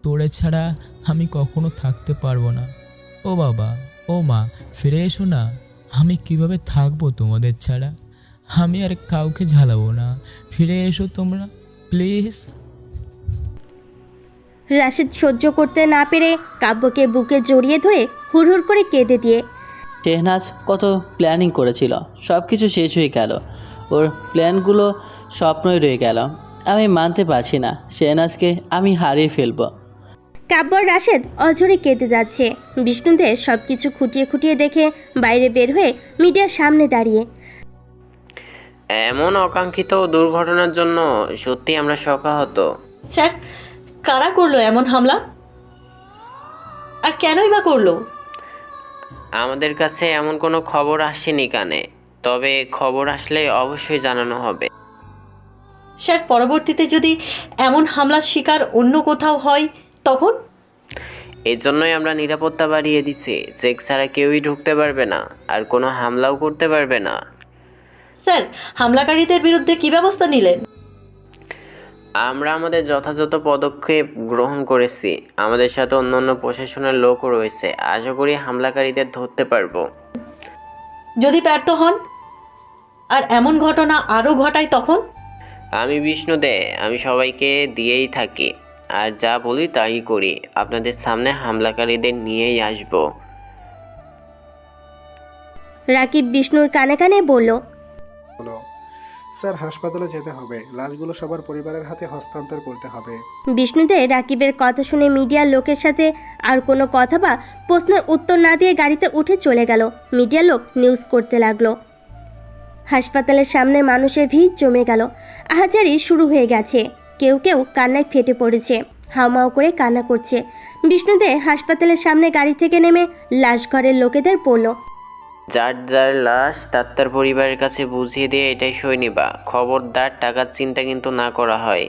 তোরে ছাড়া আমি কখনো থাকতে পারবো না। ও বাবা, ও মা, ফিরে এসো না। আমি কিভাবে থাকবো তোমাদের ছাড়া? আমি আর কাউকে ঝালাবো না, ফিরে এসো তোমরা প্লিজ। রাশেদ সহ্য করতে না পেরে কাব্যকে বুকে জড়িয়ে ধরে হুড়হুড় করে কেঁদে দিয়ে। শেহনাজ কত প্ল্যানিং করেছিল, সব কিছু শেষ হয়ে গেল। ওর প্ল্যানগুলো স্বপ্নই রয়ে গেল। আমি মানতে পারছি না শেহনাজকে আমি হারিয়ে ফেলবো। কাব্য আর রাশেদ অঝরে কেঁদে যাচ্ছে। বিষ্ণুদের সবকিছু খুঁটিয়ে খুঁটিয়ে দেখে বাইরে বের হয়ে মিডিয়ার সামনে দাঁড়িয়ে। এমন অকাঙ্ক্ষিত দুর্ঘটনার জন্য সত্যি আমরা শোকাহত। স্যার, কারা করলো এমন হামলা, আর কেনই বা করলো? আমাদের কাছে এমন কোনো খবর আসেনি কানে, তবে খবর আসলে অবশ্যই জানানো হবে। স্যার, পরবর্তীতে যদি এমন হামলার শিকার অন্য কোথাও হয় তখন? এই জন্যই আমরা নিরাপত্তা বাড়িয়ে দিছি। চেক ছাড়া কেউই ঢুকতে পারবে না, আর কোনো হামলাও করতে পারবে না। স্যার, হামলাকারীদের বিরুদ্ধে কি ব্যবস্থা নিলেন? আমরা আমাদের যথাযথ পদক্ষেপ গ্রহণ করেছি। আমাদের সাথে অন্যান্য প্রশাসনের লোকও রয়েছে। আশা করি হামলাকারীদের ধরতে পারবো। যদি ব্যর্থ হন আর এমন ঘটনা আরও ঘটায় তখন? আমি বিষ্ণু দে, আমি সবাইকে দিয়েই থাকি, আর যা বলি তাই করি। আপনাদের সামনে হামলাকারীদের নিয়েই আসবো। রাকিব বিষ্ণুর কানে কানে বলল। স্যার, হাসপাতালে যেতে হবে, লাশগুলো সবার পরিবারের হাতে হস্তান্তর করতে হবে। বিষ্ণুদে রাকিবের কথা শুনে মিডিয়ার লোকের সাথে আর কোনো কথা বা প্রশ্নের উত্তর না দিয়ে গাড়িতে উঠে চলে গেল। মিডিয়ার লোক নিউজ করতে লাগলো। হাসপাতালের সামনে মানুষের ভিড় জমে গেল। আহাজারি শুরু হয়ে গেছে। কেউ কেউ কান্নায় ফেটে পড়েছে, হাউমাউ করে কান্না করছে। বিষ্ণুদে হাসপাতালের সামনে গাড়ি থেকে নেমে লাশ ঘরের লোকেদের বলল, যার যার লাশ তার পরিবারের কাছে বুঝিয়ে দিয়ে এটাই সই নিবা। খবরদার টাকার চিন্তা কিন্তু না করা হয়।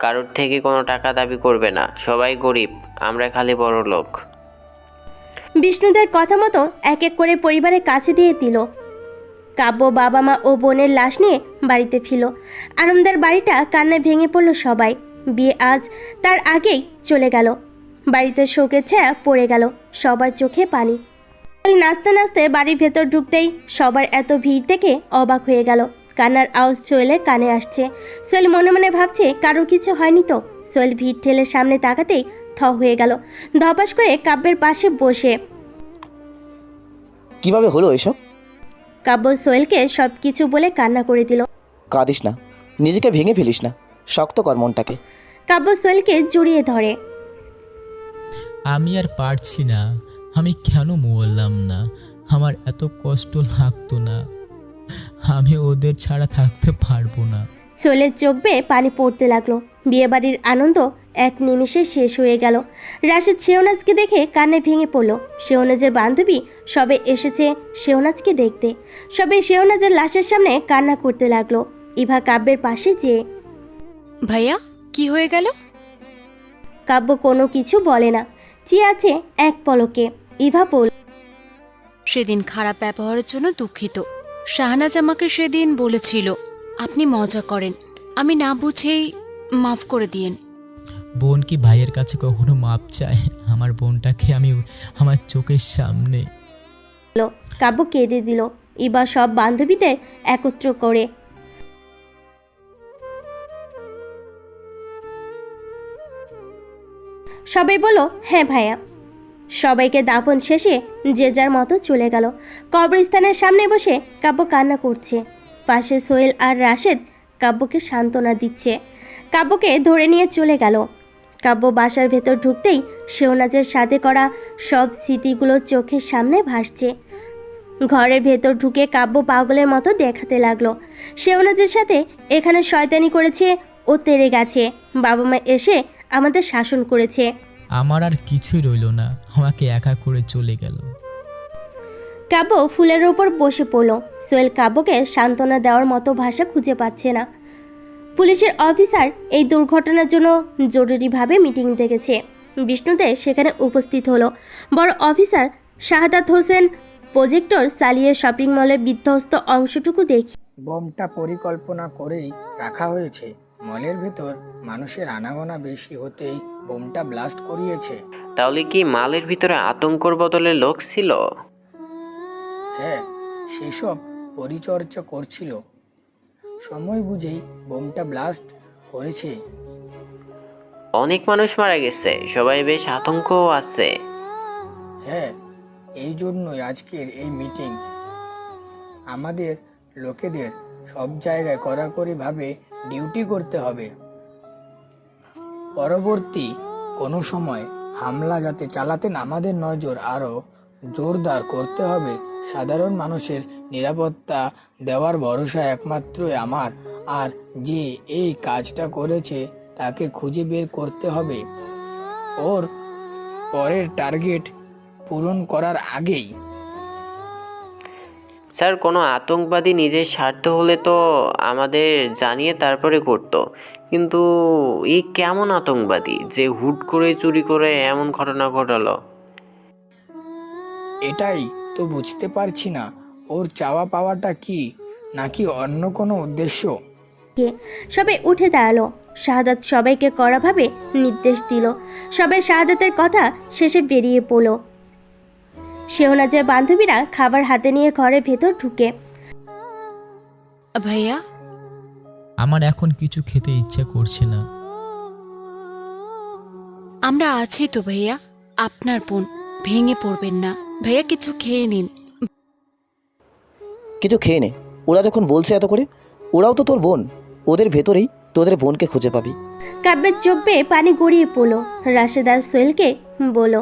কারোর থেকে কোনো টাকা দাবি করবে না। সবাই গরিব, আমরা খালি বড় লোক। বিষ্ণুদের কথা মতো এক এক করে পরিবারের কাছে দিয়ে দিল। কাব্য বাবা মা ও বোনের লাশ নিয়ে বাড়িতে ফিরল। আনন্দের বাড়িটা কান্নায় ভেঙে পড়ল সবাই। বিয়ে আজ তার আগেই চলে গেল। বাড়িতে শোকের ছায়া পড়ে গেল, সবার চোখে পানি। নাচতে নাচতে বাড়ির ভেতর ঢুকতেই সবার এত ভিড় দেখে অবাক হয়ে গেল। কান্নার আওয়াজ সোহেলের কানে আসছে। সোহেল মনে মনে ভাবছে কারোর কিছু হয়নি তো। সোহেল ভিড় ঠেলে সামনে তাকাতেই থ হয়ে গেল, ধপাস করে কাব্যের পাশে বসে। কিভাবে হলো এসব? কাব্য সোহেলকে সব কিছু বলে কান্না করে দিল। কাঁদিস না, নিজেকে ভেঙে ফেলিস না, শক্ত কর মনটাকে। কাব্য সোহেলকে জড়িয়ে ধরে। আমি আর পারছি না। আমি কেন মরলাম না? আমার এত কষ্ট লাগতো না। আমি ওদের ছাড়া থাকতে পারবো না। সোহেলের চোখ বেয়ে পানি পড়তে লাগলো। বিয়েবাড়ির আনন্দ এক নিমিষে শেষ হয়ে গেল। রাশেদ শেহনাজকে দেখে কান্নায় ভেঙে পড়ল। শেহনাজের বান্ধবী সবে এসেছে শেহনাজকে দেখতে। সবে শেহনাজের লাশের সামনে কান্না করতে লাগলো। ইভা কাব্যের পাশে যেয়ে, ভাইয়া কি হয়ে গেল? কাব্য কোনো কিছু বলে না, চেয়ে আছে এক পলকে। ইভা বল, সেদিন খারাপ ব্যবহারের জন্য দুঃখিত। শাহনাজ আমাকে সেদিন বলেছিল আপনি মজা করেন, আমি না বুঝেই মাফ করে দিয়েন। বোন কি ভাইয়ের কাছে কখনো মাপ চায়? আমার বোনটাকে আমি আমার চোখের সামনে। কাব্য কেঁদে দিল। ইভা সব বান্ধবীদের একত্র করে সবাই বলল হ্যাঁ ভাইয়া। সবাইকে দাফন শেষে যে যার মতো চলে গেল। কবরস্থানের সামনে বসে কাব্য কান্না করছে। পাশে সোহেল আর রাশেদ কাব্যকে সান্ত্বনা দিচ্ছে। কাব্যকে ধরে নিয়ে চলে গেল। কাব্য বাসার ভেতর ঢুকতেই শেহনাজের সাথে করা সব স্মৃতিগুলো চোখের সামনে ভাসছে। ঘরের ভেতর ঢুকে কাব্য পাগলের মতো দেখাতে লাগলো। শেহনাজের সাথে এখানে শয়তানি করেছে, ও তেড়ে গেছে, বাবা মা এসে আমাদের শাসন করেছে। আমার আর কিছুই রইল না, আমাকে একা করে চলে গেল। কাব্য ফুলের উপর বসে পড়ল। সোহেল কাব্যকে সান্ত্বনা দেওয়ার মতো ভাষা খুঁজে পাচ্ছে না। পুলিশের অফিসার এই দুর্ঘটনার জন্য জরুরিভাবে মিটিং ডেকেছে। বিষ্ণুদে সেখানে উপস্থিত হলো। বড় অফিসার শাহাদাত হোসেন প্রজেক্টর চালিয়ে শপিং মলের বিধ্বস্ত অংশটুকু দেখি। বোমটা পরিকল্পনা করেই রাখা হয়েছে। মলের ভেতর মানুষের আনাগোনা বেশি হতেই বোমটা ব্লাস্ট করিয়েছে। তাহলে কি মালের ভিতরে আতঙ্কর বদলে লোক ছিল? হ্যাঁ, সেসব পরিচর্যা করছিল। সময় বুঝেই বোমটা ব্লাস্ট করেছে। অনেক মানুষ মারা গেছে, সবাই বেশ আতঙ্কও আছে। হ্যাঁ, এই জন্যই আজকের এই মিটিং। আমাদের লোকেদের সব জায়গায় কড়াকড়িভাবে ডিউটি করতে হবে। পরবর্তী কোনো সময় হামলা যাতে চালাতে আমাদের নজর আরও জোরদার করতে হবে। সাধারণ মানুষের নিরাপত্তা দেওয়ার ভরসা একমাত্রই আমার। আর যে এই কাজটা করেছে তাকে খুঁজে বের করতে হবে ওর পরের টার্গেট পূরণ করার আগেই। স্যার, কোনো আতঙ্কবাদী নিজের স্বার্থ হলে তো আমাদের জানিয়ে তারপরে করতো, কিন্তু এই কেমন আতঙ্কবাদী যে হুট করে চুরি করে এমন ঘটনা ঘটালো? এটাই তো বুঝতে পারছি না, ওর চাওয়া পাওয়াটা কি, নাকি অন্য কোনো উদ্দেশ্য? সবাই উঠে দাঁড়ালো। শাহাদাত সবাইকে কড়াভাবে নির্দেশ দিল। সবাই শাহাদাতের কথা শেষে বেরিয়ে পড়ল। শেহনাজের বান্ধবীরা খাবার হাতে নিয়ে ঘরের ভেতর ঢুকে। ভাইয়া, আমার এখন কিছু খেতে ইচ্ছা করছে না। আমরা আছি তো ভাইয়া, আপনার বোন, ভেঙে পড়বেন না। ভাইয়া কিছু খেয়ে নিন। কিছু খেয়ে নে। ওরা যখন বলছে এত করে, ওরাও তো তোর বোন। ওদের ভেতরেই তোদের বোনকে খুঁজে পাবি। কাব্যের চোখ বেয়ে পানি গড়িয়ে পড়লো। রাশেদ আর সোহেলকে বলল,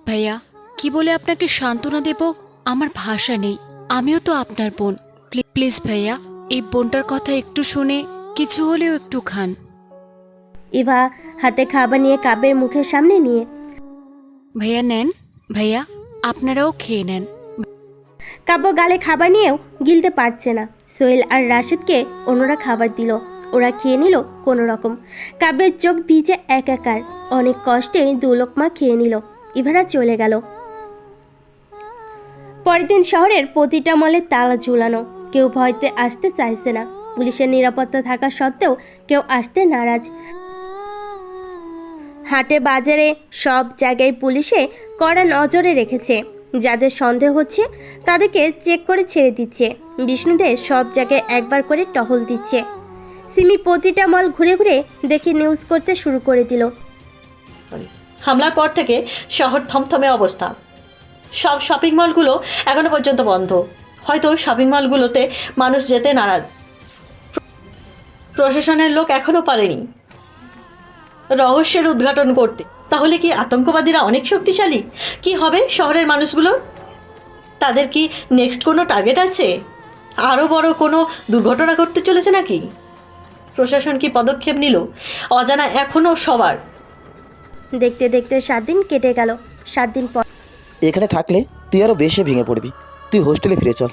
ভাইয়া কি বলে আপনাকে সান্ত্বনা দেব আমার ভাষা নেই। আমিও তো আপনার বোন। প্লিজ ভাইয়া, এই বোনটার কথা একটু শুনে কিছু হলেও একটু খান। ইভা হাতে খাবার নিয়ে কাব্যের মুখের সামনে নিয়ে, ভাইয়া নেন। ভাইয়া আপনারাও খেয়ে নেন। কাব্য গালে খাবার নিয়েও গিলতে পারছে না। সোহেল আর রাশেদকে অন্যরা খাবার দিল। ওরা খেয়ে নিল কোনো রকম। কাব্যের চোখ ভিজে একাকার। অনেক কষ্টে 2 লোকমা খেয়ে নিল। ইভারা চলে গেল। পরের দিন শহরের প্রতিটা মলে তালা ঝুলানো। কেউ ভয়তে আসতে চাইছে না। পুলিশের নিরাপত্তা থাকা সত্ত্বেও কেউ আসতে নারাজ। হাটে বাজারে সব জায়গায় পুলিশে কড়া নজরে রেখেছে। যাদের সন্দেহ হচ্ছে তাদেরকে চেক করে ছেড়ে দিচ্ছে। বিষ্ণুদের সব জায়গায় একবার করে টহল দিচ্ছে। সিমি প্রতিটা মল ঘুরে ঘুরে দেখে নিউজ করতে শুরু করে দিল। হামলার পর থেকে শহর থমথমে অবস্থা। সব শপিং মলগুলো এখনো পর্যন্ত বন্ধ। হয়তো শপিং মলগুলোতে মানুষ যেতে নারাজ। প্রশাসনের লোক এখনো পারেনি রহস্যের উদ্ঘাটন করতে। তাহলে কি আতঙ্কবাদীরা অনেক শক্তিশালী? কি হবে শহরের মানুষগুলো? তাদের কি নেক্সট কোনো টার্গেট আছে? আরও বড় কোনো দুর্ঘটনা ঘটতে চলেছে নাকি? প্রশাসন কি পদক্ষেপ নিল? অজানা এখনও সবার। দেখতে দেখতে 7 দিন কেটে গেল। 7 দিন পর এখানে থাকলে তুই আরো বেশি ভেঙে পড়বি। তুই হোস্টেলে ফিরে চল।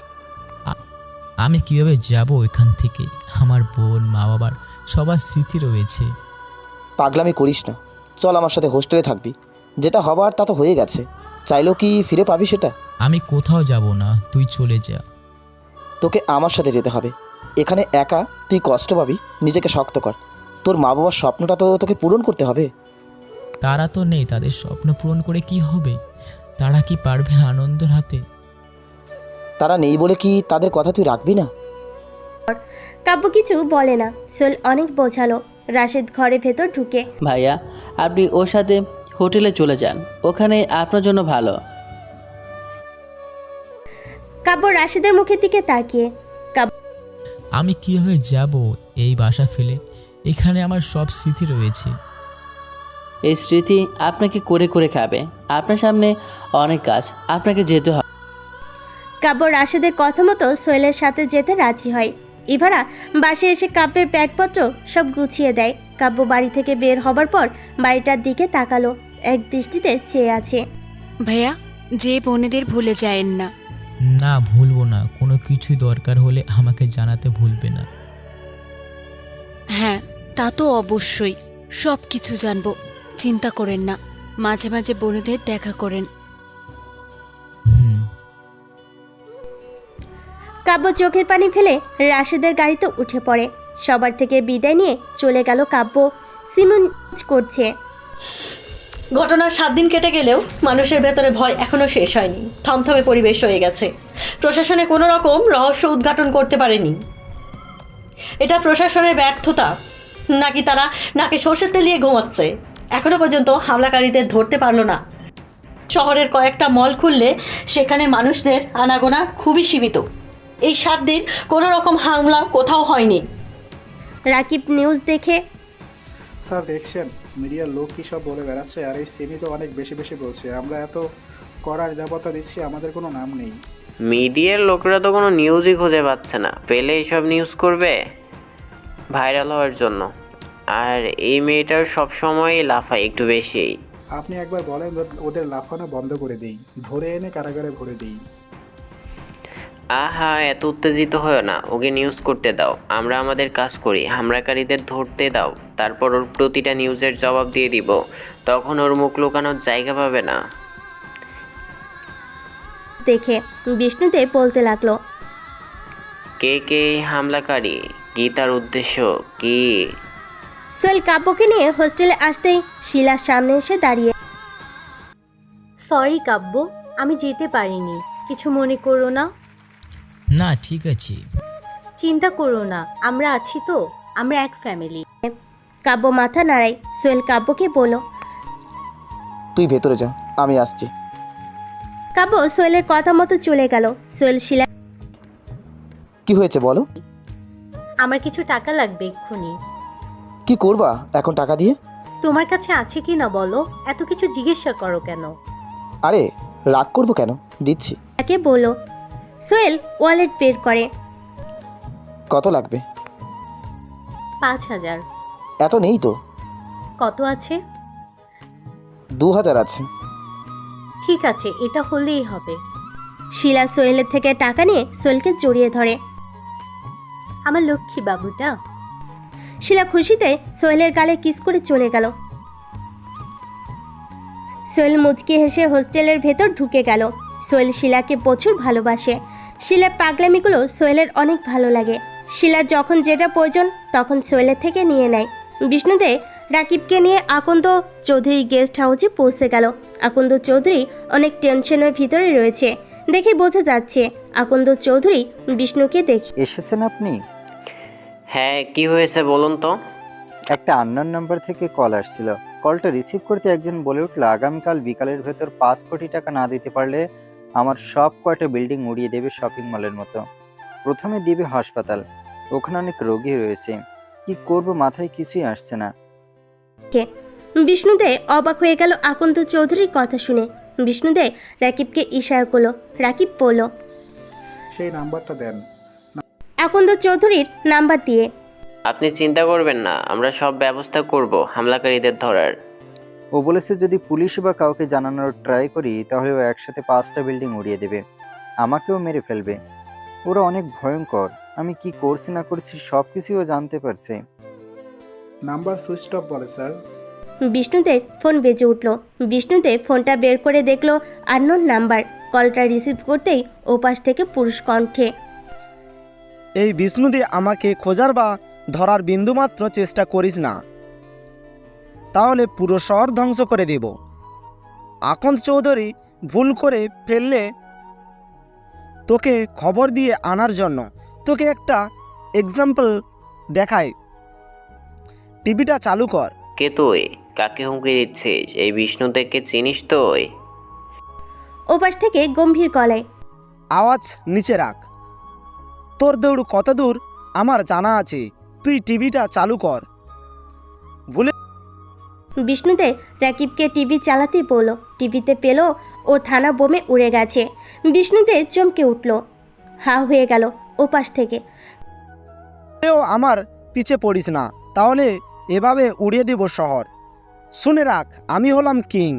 আমি কিভাবে যাব এখান থেকে? আমার বোন, মা বাবার সবার স্মৃতি রয়েছে। পাগলামি করিস না, চল আমার সাথে হোস্টেলে থাকবি। যেটা হবার তা তো হয়ে গেছে, চাইলেও কি ফিরে পাবি সেটা? আমি কোথাও যাব না, তুই চলে যা। তোকে আমার সাথে যেতে হবে। এখানে একা তুই কষ্ট পাবি। নিজেকে শক্ত কর। তোর মা বাবার স্বপ্নটা তো তোকে পূরণ করতে হবে। তারা তো নেই, তাদের স্বপ্ন পূরণ করে কি হবে? তারা কি পারবে আনন্দের হাতে? তারা নেই বলে কি তাদের কথা তুই রাখবি না? কাব্য কিছু বলে না। সোহেল অনেক বোঝালো। রাশেদ ঘরে ভেতর ঢুকে। ভাইয়া, আপনি ওর সাথে হোটেলে চলে যান, ওখানে আপনার জন্য ভালো। কাব্য রাশেদের মুখের দিকে তাকিয়ে। আমি কিভাবে যাব এই বাসা ফেলে? এখানে আমার সব স্মৃতি রয়েছে। এই স্মৃতি আপনাকে করে করে খাবে। আপনার সামনে অনেক কাজ, আপনাকে যেতে হবে। কাব্য রাশেদের কথা মতো সোহেলের সাথে যেতে রাজি হয়। ইভারা বাসায় এসে কাব্যের ব্যাগপত্র সব গুছিয়ে দেয়। কাব্য বাড়ি থেকে বের হবার পর বাড়িটার দিকে তাকালো, এক দৃষ্টিতে চেয়ে আছে। ভাইয়া, যে বোনেদের ভুলে যায়েন না। না, ভুলবো না। কোনো কিছুই দরকার হলে আমাকে জানাতে ভুলবে না। হ্যাঁ, তা তো অবশ্যই, সব কিছু জানবো, চিন্তা করেন না। মাঝে মাঝে বোনেদের দেখা করেন। কাব্য চোখের পানি ফেলে রাশেদের গাড়িতে উঠে পড়ে। সবার থেকে বিদায় নিয়ে চলে গেল কাব্য। সিমন করছে। ঘটনার 7 দিন কেটে গেলেও মানুষের ভেতরে ভয় এখনো শেষ হয়নি। থমথমে পরিবেশ হয়ে গেছে। প্রশাসনে কোনো রকম রহস্য উদ্ঘাটন করতে পারেনি। এটা প্রশাসনের ব্যর্থতা, নাকি তারা নাকে সর্ষের তেল দিয়ে ঘুমাচ্ছে? এখনো পর্যন্ত হামলাকারীদের ধরতে পারলো না। শহরের কয়েকটা মল খুললে সেখানে মানুষদের আনাগোনা খুবই সীমিত। এই 7 দিন কোনো রকম হামলা কোথাও হয়নি। রাকিব নিউজ দেখে। স্যার দেখছেন মিডিয়ার লোক কী সব বলে বেড়াচ্ছে, আর এই সেমি তো অনেক বেশি বেশি বলছে। আমরা এত কড়া নিরাপত্তা দিচ্ছি, আমাদের কোনো নাম নেই। মিডিয়ার লোকরা তো কোনো নিউজই খুঁজে পাচ্ছে না, পেলে এইসব নিউজ করবে ভাইরাল হওয়ার জন্য। আর এই মেয়েটার সবসময়ই লাফায় একটু বেশিই। আপনি একবার বলেন ওদের লাফানো বন্ধ করে দিই, ধরে এনে কারাগারে ভরে দিই। আহা, এত উত্তেজিত হয় না, ওকে নিউজ করতে দাও। আমরা আমাদের কাজ করি, হামলাকারীদের ধরতে দাও, তারপর ওর প্রতিটা নিউজের জবাব দিয়ে দিব। তখন ওর মুখ লুকানোর জায়গা পাবে না। দেখে বিষ্ণুদেব বলতে লাগলো, কে কে এই হামলাকারী, কি তার উদ্দেশ্য কি? সোহেল কাব্যকে নিয়ে হোস্টেলে আসতেই শিলার সামনে এসে দাঁড়িয়ে। সরি কাব্য, আমি যেতে পারিনি, কিছু মনে করো না। না, ঠিক আছে। চিন্তা করো না, আমরা আছি তো, আমরা এক ফ্যামিলি। কাব্য মাথা নাড়ায়। সোহেল কাব্যকে বলল, তুই ভেতরে যা, আমি আসছি। কাব্য সোহেলের কথা মতো চলে গেল। সোহেল শিলা। কি হয়েছে বলো? আমার কিছু টাকা লাগবে এক্ষুনি। কি করবা এখন টাকা দিয়ে? তোমার কাছে আছে কি না বলো, এত কিছু জিজ্ঞাসা করো কেন? আরে রাগ করবো কেন, দিচ্ছি। তাকে বলো। সোহেল ওয়ালেট বের করে। কত লাগবে? 5000। এত নেই তো। কত আছে? 2000 আছে। ঠিক আছে, এটা হলেই হবে। শিলা সোহেলের থেকে টাকা নিয়ে সোহেলকে জড়িয়ে ধরে। আমার লক্ষ্মী বাবুটা। শিলা খুশিতে সোহেলের গালে কিস করে চলে গেল। সোহেল মুচকি হেসে হোস্টেলের ভেতর ঢুকে গেল। সোহেল শিলাকে প্রচুর ভালোবাসে। শিলার পাগলামিগুলো সোহেলের অনেক ভালো লাগে। শিলার যখন যেটা প্রয়োজন তখন সোহেলের থেকে নিয়ে নেয়। বিষ্ণুদেব রাকিবকে নিয়ে আকন্দ চৌধুরী গেস্ট হাউসে পৌঁছে গেল। আকন্দ চৌধুরী অনেক টেনশনের ভিতরে রয়েছে, দেখে বোঝা যাচ্ছে। আকন্দ চৌধুরী বিষ্ণুকে দেখে। এসেছেন আপনি? হ্যাঁ, কি হয়েছে বলুন তো? একটা আননোন নাম্বার থেকে কল আসছিল। কলটা রিসিভ করতে একজন বলে উঠল, আগামীকাল বিকালের ভেতর 5 কোটি টাকা না দিতে পারলে আমার সব কয়টা বিল্ডিং উড়িয়ে দেবে শপিং মলের মতো। প্রথমে দিবে হাসপাতাল, ওখানে অনেক রোগী রয়েছে। কি করব মাথায় কিছুই আসছে না। বিষ্ণুদেব অবাক হয়ে গেল আকন্দ চৌধুরীর কথা শুনে। বিষ্ণুদেব রাকিবকে ইশারা করলো। রাকিব বলল, সেই নাম্বারটা দেন। আকন্দ চৌধুরীর নাম্বার দিয়ে। আপনি চিন্তা করবেন না, আমরা সব ব্যবস্থা করব হামলাকারীদের ধরার। ও বলেছে যদি পুলিশ বা কাউকে জানানোর ট্রাই করি তাহলে ও একসাথে 5টা বিল্ডিং উড়িয়ে দেবে, আমাকেও মেরে ফেলবে। ওরা অনেক ভয়ঙ্কর, আমি কি করছি না করছি সব কিছুই ও জানতে পারছে। নাম্বার সুইচ অফ বলে স্যার। বিষ্ণুদেব ফোন বেজে উঠল। বিষ্ণুদেব ফোনটা বের করে দেখলো আননোন নাম্বার। কলটা রিসিভ করতেই ওপাশ থেকে পুরুষ কণ্ঠে, এই বিষ্ণুদে আমাকে খোঁজার বা ধরার বিন্দুমাত্র চেষ্টা করিস না, তাহলে পুরো শহর ধ্বংস করে দেব। আকন্দ চৌধুরী ভুল করে ফেললে তোকে খবর দিয়ে আনার জন্য তোকে একটা এক্সাম্পল দেখায়। টিভিটা চালু কর। কে তুই? কাকে হুমকি দিচ্ছিস? এই বিষ্ণু থেকে চিনিস তুই? ওপাশ থেকে গম্ভীর গলায়, আওয়াজ নিচে রাখ। তোর দৌড় কত দূর আমার জানা আছে, তুই টিভিটা চালু কর। ভুলে বিষ্ণুদে রাকিবকে টিভি চালাতে বলল। টিভিতে পেল ও থানা বোমে উড়ে গেছে। বিষ্ণুদে চমকে উঠল, হা হয়ে গেল ওপাশ থেকে। আমার পিছে পড়িস না, তাহলে এভাবে উড়িয়ে দিব শহর। শুনে রাখ, আমি হলাম কিং।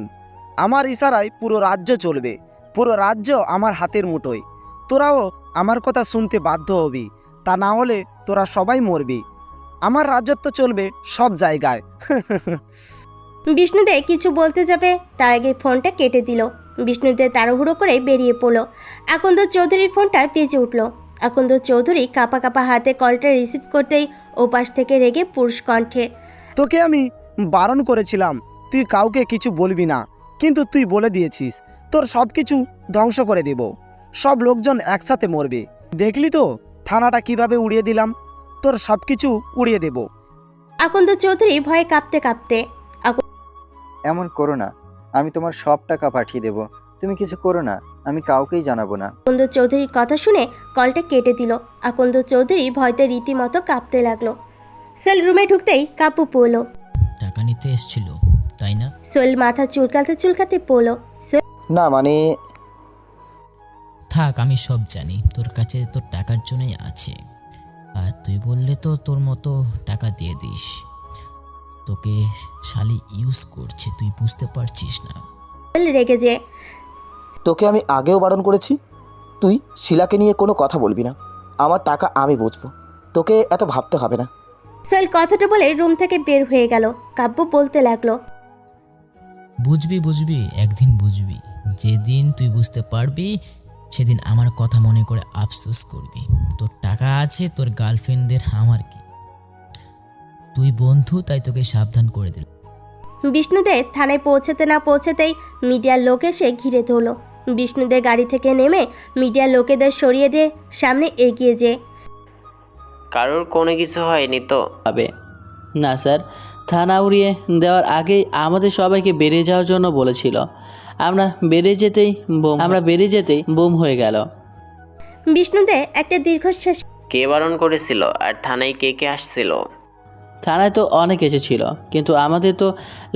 আমার ইশারায় পুরো রাজ্য চলবে, পুরো রাজ্য আমার হাতের মুঠোয়। তোরাও আমার কথা শুনতে বাধ্য হবি, তা না হলে তোরা সবাই মরবি। আমার রাজত্ব চলবে সব জায়গায়। বিষ্ণুদে কিছু বলতে যাবে, তার আগে ফোনটা কেটে দিল। বিষ্ণুদে তাড়াহুড়ো করে বেরিয়ে পড়ল। আকন্দ চৌধুরীর ফোনটা বেজে উঠল। আকন্দ চৌধুরী কাঁপা কাঁপা হাতে কলটা রিসিভ করতেই ওপাশ থেকে রেগে পুরুষ কণ্ঠে, তোকে আমি বারণ করেছিলাম তুই কাউকে কিছু বলবি না, কিন্তু তুই বলে দিয়েছিস। তোর সব কিছু ধ্বংস করে দেব, সব লোকজন একসাথে মরবে। দেখলি তো থানাটা কিভাবে উড়িয়ে দিলাম, তোর সব কিছু উড়িয়ে দেব। আকন্দ চৌধুরী ভয়ে কাঁপতে কাঁপতে, এমন করো না, আমি তোমার সব টাকা পাঠিয়ে দেব, তুমি কিছু করো না, আমি কাউকেই জানাবো না। আকন্দ চৌধুরীর কথা শুনে কলটা কেটে দিল। আকন্দ চৌধুরী ভয়তে রীতিমতো কাঁপতে লাগলো। সোহেল রুমে ঢুকতেই কাপু পড়ল। টাকা নিতে এসেছিল তাই না? সোহেল মাথা চুলকাতে চুলকাতে পড়ল, না মানে থাক, আমি সব জানি। তোর কাছে তোর টাকার জন্যই আছে, আর তুই বললে তো তোর মতো টাকা দিয়ে দিস। তোকে শালি ইউজ করছে, তুই বুঝতে পারছিস না? সোহেল রেগে যে, তোকে আমি আগেও বারণ করেছি, তুই শিলাকে নিয়ে কোনো কথা বলবি না। আমার টাকা আমি বুঝবো, তোকে এত ভাবতে হবে না। সোহেল কথাটা বলে রুম থেকে বের হয়ে গেল। কাব্য বলতে লাগলো, বুঝবি বুঝবি, একদিন বুঝবি। যেদিন তুই বুঝতে পারবি সেদিন আমার কথা মনে করে আফসোস করবি। তোর টাকা আছে, তোর গার্লফ্রেন্ডদের আমার কি? তুই বন্ধু, তাই তোকে সাবধান করে দিল। বিষ্ণুদে থানায় পৌঁছাতে না পৌঁছাতেই মিডিয়ার লোক এসে ঘিরে ধরল। বিষ্ণুদে গাড়ি থেকে নেমে মিডিয়ার লোকেদের সরিয়ে দিয়ে সামনে এগিয়ে যে, কারোর কোনো কিছু হয়নি তো? হবে না স্যার, থানা উড়িয়ে দেওয়ার আগেই আমাদের সবাইকে বেরিয়ে যাওয়ার জন্য বলেছিল। আমরা বেরিয়ে যেতেই বোম হয়ে গেল। বিষ্ণুদে একটা দীর্ঘশ্বাস, কে বারণ করেছিল? আর থানায় কে কে আসছিল? থানায় তো অনেক এসেছিল, কিন্তু আমাদের তো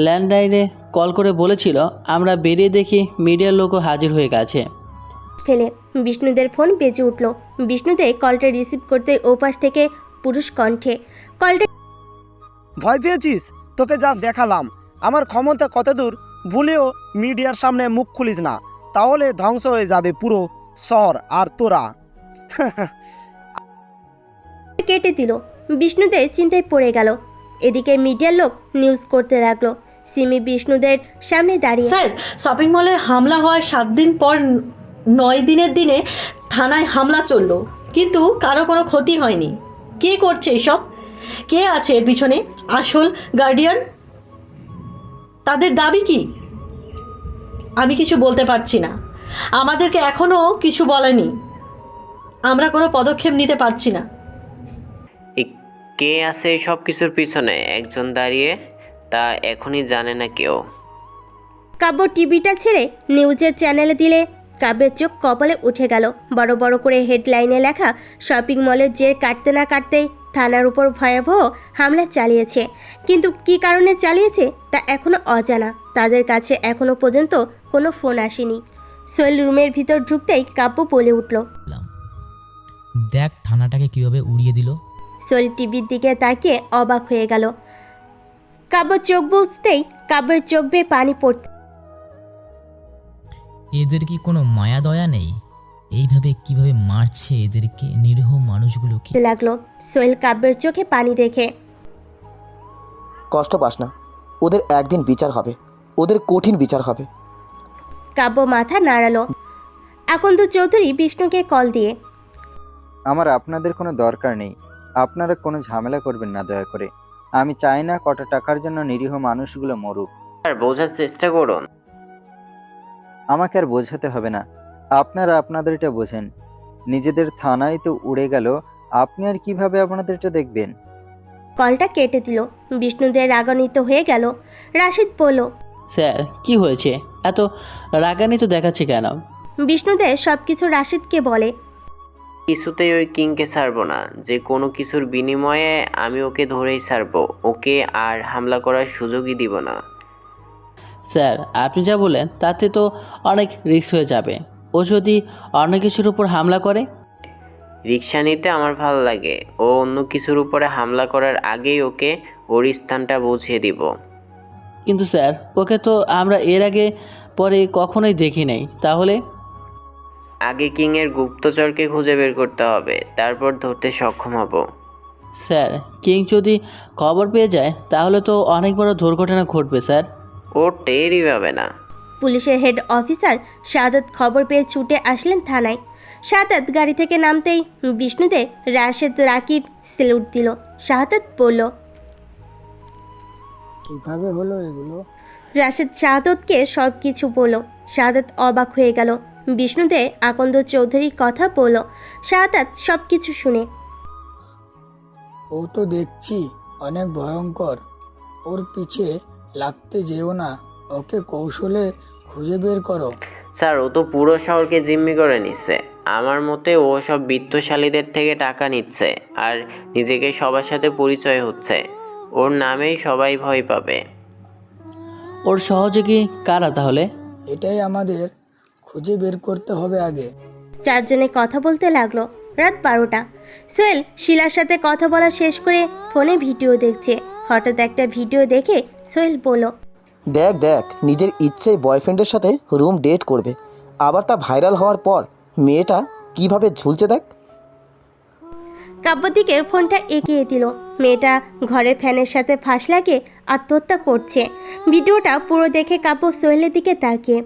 ল্যান্ডলাইনে কল করে বলেছিল। আমরা বেরিয়ে দেখি মিডিয়ার লোকও হাজির হয়ে গেছে। ফেলে বিষ্ণুদের ফোন বেজে উঠল। বিষ্ণুদে কলটা রিসিভ করতে ওপাশ থেকে পুরুষ কণ্ঠে, কলটা ভয় পেয়েছিস? তোকে যা দেখালাম আমার ক্ষমতা কত দূর, ভুলেও মিডিয়ার সামনে মুখ খুলিস না, তাহলে ধ্বংস হয়ে যাবে পুরো শহর আর তোরা। কেটে দিল। বিষ্ণুদের চিন্তায় পড়ে গেল। এদিকে মিডিয়ার লোক নিউজ করতে লাগলো। সিমি বিষ্ণুদের সামনে দাঁড়িয়ে, স্যার, শপিং মলে হামলা হওয়ার 7 দিন পর 9 দিনের দিনে থানায় হামলা চললো, কিন্তু কারো কোনো ক্ষতি হয়নি। কে করছে এসব? কে আছে এর পিছনে? আসল গার্ডিয়ান? তাদের দাবি কি? আমি কিছু বলতে পারছি না, আমাদেরকে এখনও কিছু বলেনি, আমরা কোনো পদক্ষেপ নিতে পারছি না। কে আছে এই সব কিছুর পিছনে? একজন দাঁড়িয়ে, তা এখনই জানে না কেউ। কাব্য টিভিটা ছেড়ে নিউজের চ্যানেলে দিলে কাব্যের চোখ কপালে উঠে গেল। বড় বড় করে হেডলাইনে লেখা, শপিং মলের জের কাটতে না কাটতেই থানার উপর ভয়াবহ হামলা চালিয়েছে। কিন্তু কী কারণে চালিয়েছে তা এখনো অজানা। তাদের কাছে এখনো পর্যন্ত কোনো ফোন আসেনি। সোহেল রুমের ভিতর ঢুকতেই কাব্য বলে উঠল, দেখ থানাটাকে কিভাবে উড়িয়ে দিল। সোহেল টিভির দিকে তাকিয়ে অবাক হয়ে গেল। কাব্য চোখ বুঝতেই কাব্যের চোখ বেয়ে পানি পড়তে এদের কি কোনো মায়া দয়া নেই? এইভাবে কিভাবে মারছে এদেরকে, নিরীহ মানুষগুলোকে লাগলো। সোহেল কাব্যের চোখে পানি দেখে, কষ্ট পাস না, ওদের একদিন বিচার হবে, ওদের কঠিন বিচার হবে। কাব্য মাথা নাড়ালো। আকন্দ চৌধুরী বিষ্ণুকে কল দিয়ে, আমার আপনাদের কোনো দরকার নেই, আপনারা কোনো ঝামেলা করবেন না দয়া করে। আমি চাই না কটা টাকার জন্য নিরীহ মানুষগুলো মরুক। আর বোঝার চেষ্টা করুন। আমাকে আর বোঝাতে হবে না, আপনারা আপনাদেরটা বোঝেন। নিজেদের থানায় তো উড়ে গেল, আপনি আর কিভাবে আপনাদেরটা দেখবেন? কলটা কেটে দিল। বিষ্ণুদে রাগান্বিত হয়ে গেল। রাশিদ বলল, স্যার কি হয়েছে, এত রাগান্বিত দেখাচ্ছে কেন? বিষ্ণুদে সব কিছু রাশিদকে বলে। কিছুতেই ওই কিংকে ছাড়বো না, যে কোনো কিছুর বিনিময়ে আমি ওকে ধরেই ছাড়বো, ওকে আর হামলা করার সুযোগই দিব না। স্যার আপনি যা বলেন তাতে তো অনেক রিস্ক হয়ে যাবে। ও যদি অন্য কিছুর উপর হামলা করে? রিক্সা নিতে আমার ভালো লাগে, ও অন্য কিছুর উপরে হামলা করার আগেই ওকে ওর স্থানটা বুঝিয়ে দিব। কিন্তু স্যার ওকে তো আমরা এর আগে পরে কখনোই দেখি নাই, তাহলে? আগে কিংয়ের গুপ্তচরকে খুঁজে বের করতে হবে, তারপর ধরতে সক্ষম হব। স্যার কিং যদি খবর পেয়ে যায় তাহলে তো অনেক বড় দুর্ঘটনা ঘটবে স্যার। ও টেরই পাবে না। পুলিশের হেড অফিসার শাহাদাত খবর পেয়ে ছুটে আসলেন থানায়। শাহাদাত গাড়ি থেকে নামতেই বিষ্ণুদে রাশেদ রাকিব সেলুট দিল। শাহাদাত বলল, কিভাবে হলো এগুলো? রাশেদ শাহাদতকে সব কিছু বলল। শাহাদাত অবাক হয়ে গেল। বিষ্ণুদে আকন্দ চৌধুরীর কথা বলল। শাহাদাত সব কিছু শুনে, ও তো দেখছি অনেক ভয়ঙ্কর, ওর পিছে লাগতে যেও না, ওকে কৌশলে খুঁজে বের করো। স্যার ও তো পুরো শহরকে জিম্মি করে নিচ্ছে। আমার মতে ও সব বিত্তশালীদের থেকে টাকা নিচ্ছে আর নিজেকে সবার সাথে পরিচয় হচ্ছে। ওর নামেই সবাই ভয় পাবে। ওর সহযোগী কারা তাহলে? এটাই আমাদের খুঁজে বের করতে হবে আগে। চারজনে কথা বলতে লাগলো। রাত 12টা। সোহেল শিলার সাথে কথা বলা শেষ করে ফোনে ভিডিও দেখছে। হঠাৎ একটা ভিডিও দেখে সোহেল বলল, দেখ দেখ, নিজের ইচ্ছেই বয়ফ্রেন্ডের সাথে রুম ডেট করবে, আবার তা ভাইরাল হওয়ার পর মেয়েটা কিভাবে ঝুলছে দেখ। কাব্যর দিকে ফোনটা এগিয়ে দিল। মেয়েটা ঘরের ফ্যানের সাথে ফাঁস লাগিয়ে আত্মহত্যা করছে। ভিডিওটা পুরো দেখে কাব্য সোহেলের দিকে তাকিয়ে,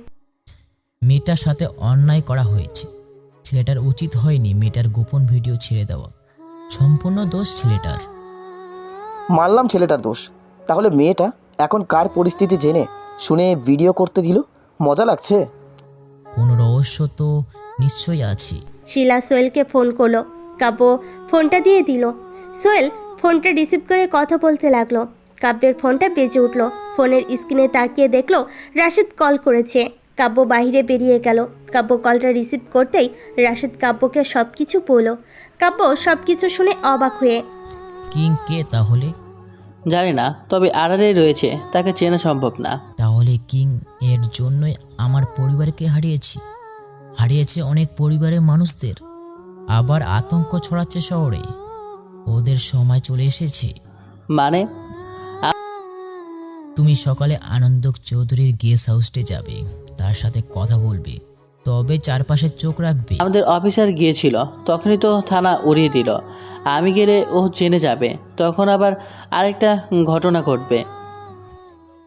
মেয়েটার সাথে অন্যায় করা হয়েছে, ছেলেটার উচিত হয়নি মেয়েটার গোপন ভিডিও ছেড়ে দেওয়া। সম্পূর্ণ দোষ ছেলেটার। মানলাম ছেলেটার দোষ, তাহলে মেয়েটা এখন কার পরিস্থিতি জেনে শুনে ভিডিও করতে দিল? মজা লাগছে? কোনো রহস্য তো নিশ্চয়ই আছে। শিলা সোহেলকে ফোন করলো। কাব্য ফোনটা দিয়ে দিল। সোহেল ফোনটা রিসিভ করে কথা বলতে লাগলো। কাব্যের ফোনটা বেজে উঠলো। ফোনের স্ক্রিনে তাকিয়ে দেখলো রাশেদ কল করেছে। কাব্য বাইরে বেরিয়ে গেল। কাব্য কলটা রিসিভ করতেই রাশেদ কাব্যকে সব কিছু বলল। কাব্য সব কিছু শুনে অবাক হয়ে, কিং কে তাহলে? জানি না, তবে আড়ালে রয়েছে, তাকে চেনা সম্ভব না। তাহলে কিং এর জন্যই আমার পরিবারকে হারিয়েছে অনেক পরিবারের মানুষদের। আবার আতঙ্ক ছড়াচ্ছে শহরে। ওদের সময় চলে এসেছে। মানে? তুমি সকালে আনন্দ চৌধুরীর গেস্ট হাউসে যাবে, তার সাথে কথা বলবে, তবে চারপাশে চোখ রাখবে। আমাদের অফিসার গিয়েছিল, তখনই তো থানা উড়িয়ে দিল। আমি গেলে ও জেনে যাবে, তখন আবার আরেকটা ঘটনা ঘটবে।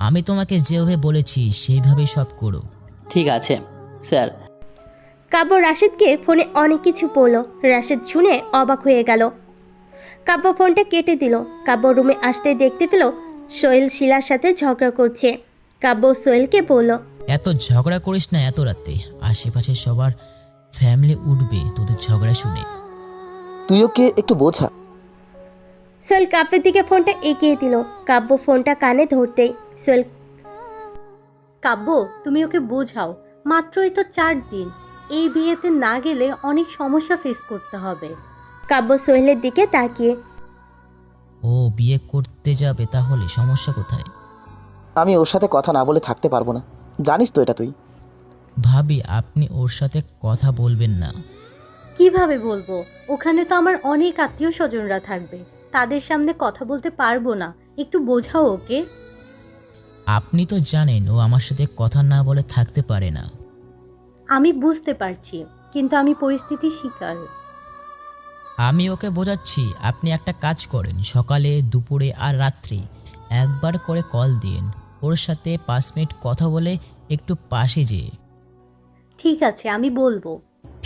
আমি তোমাকে যেভাবে বলেছি সেইভাবে সব করো। ঠিক আছে স্যার। কাব্য রাশেদকে ফোনে অনেক কিছু বলল। রাশেদ শুনে অবাক হয়ে গেল। কাব্য ফোনটা কেটে দিল। কাব্য রুমে আসতে দেখতে পেল সোহেল শিলার সাথে ঝগড়া করছে। কাব্য সোহেলকে বলল, এত ঝগড়া করিস না এত রাতে, আশেপাশে সবার ফ্যামিলি উঠবে তোদের ঝগড়া শুনে। তুই ওকে একটু বোঝা। সোহেল কাব্যের দিকে ফোনটা এগিয়ে দিল। কাব্য ফোনটা কানে ধরতেই সোহেল, কাব্য তুমি ওকে বোঝাও, মাত্রই তো 4 দিন, এই বিয়েতে না গেলে অনেক সমস্যা ফেস করতে হবে। কাব্য সোহেলের দিকে তাকিয়ে, ও বিয়ে করতে যাবে, তাহলে সমস্যা কোথায়? আমি ওর সাথে কথা না বলে থাকতে পারবো না, জানিস তো এটা তুই। ভাবি আপনি ওর সাথে কথা বলবেন না। কিভাবে বলবো? ওখানে তো আমার অনেক আত্মীয় স্বজনরা থাকবে, তাদের সামনে কথা বলতে পারবো না। একটু বোঝাও ওকে। আপনি তো জানেন ও আমার সাথে কথা না বলে থাকতে পারে না। আমি বুঝতে পারছি, কিন্তু আমি পরিস্থিতির শিকার। আমি ওকে বোঝাচ্ছি। আপনি একটা কাজ করেন, সকালে দুপুরে আর রাত্রি একবার করে কল দিন, ওর সাথে 5 মিনিট কথা বলে একটু পাশে যেয়ে। ঠিক আছে, আমি বলবো।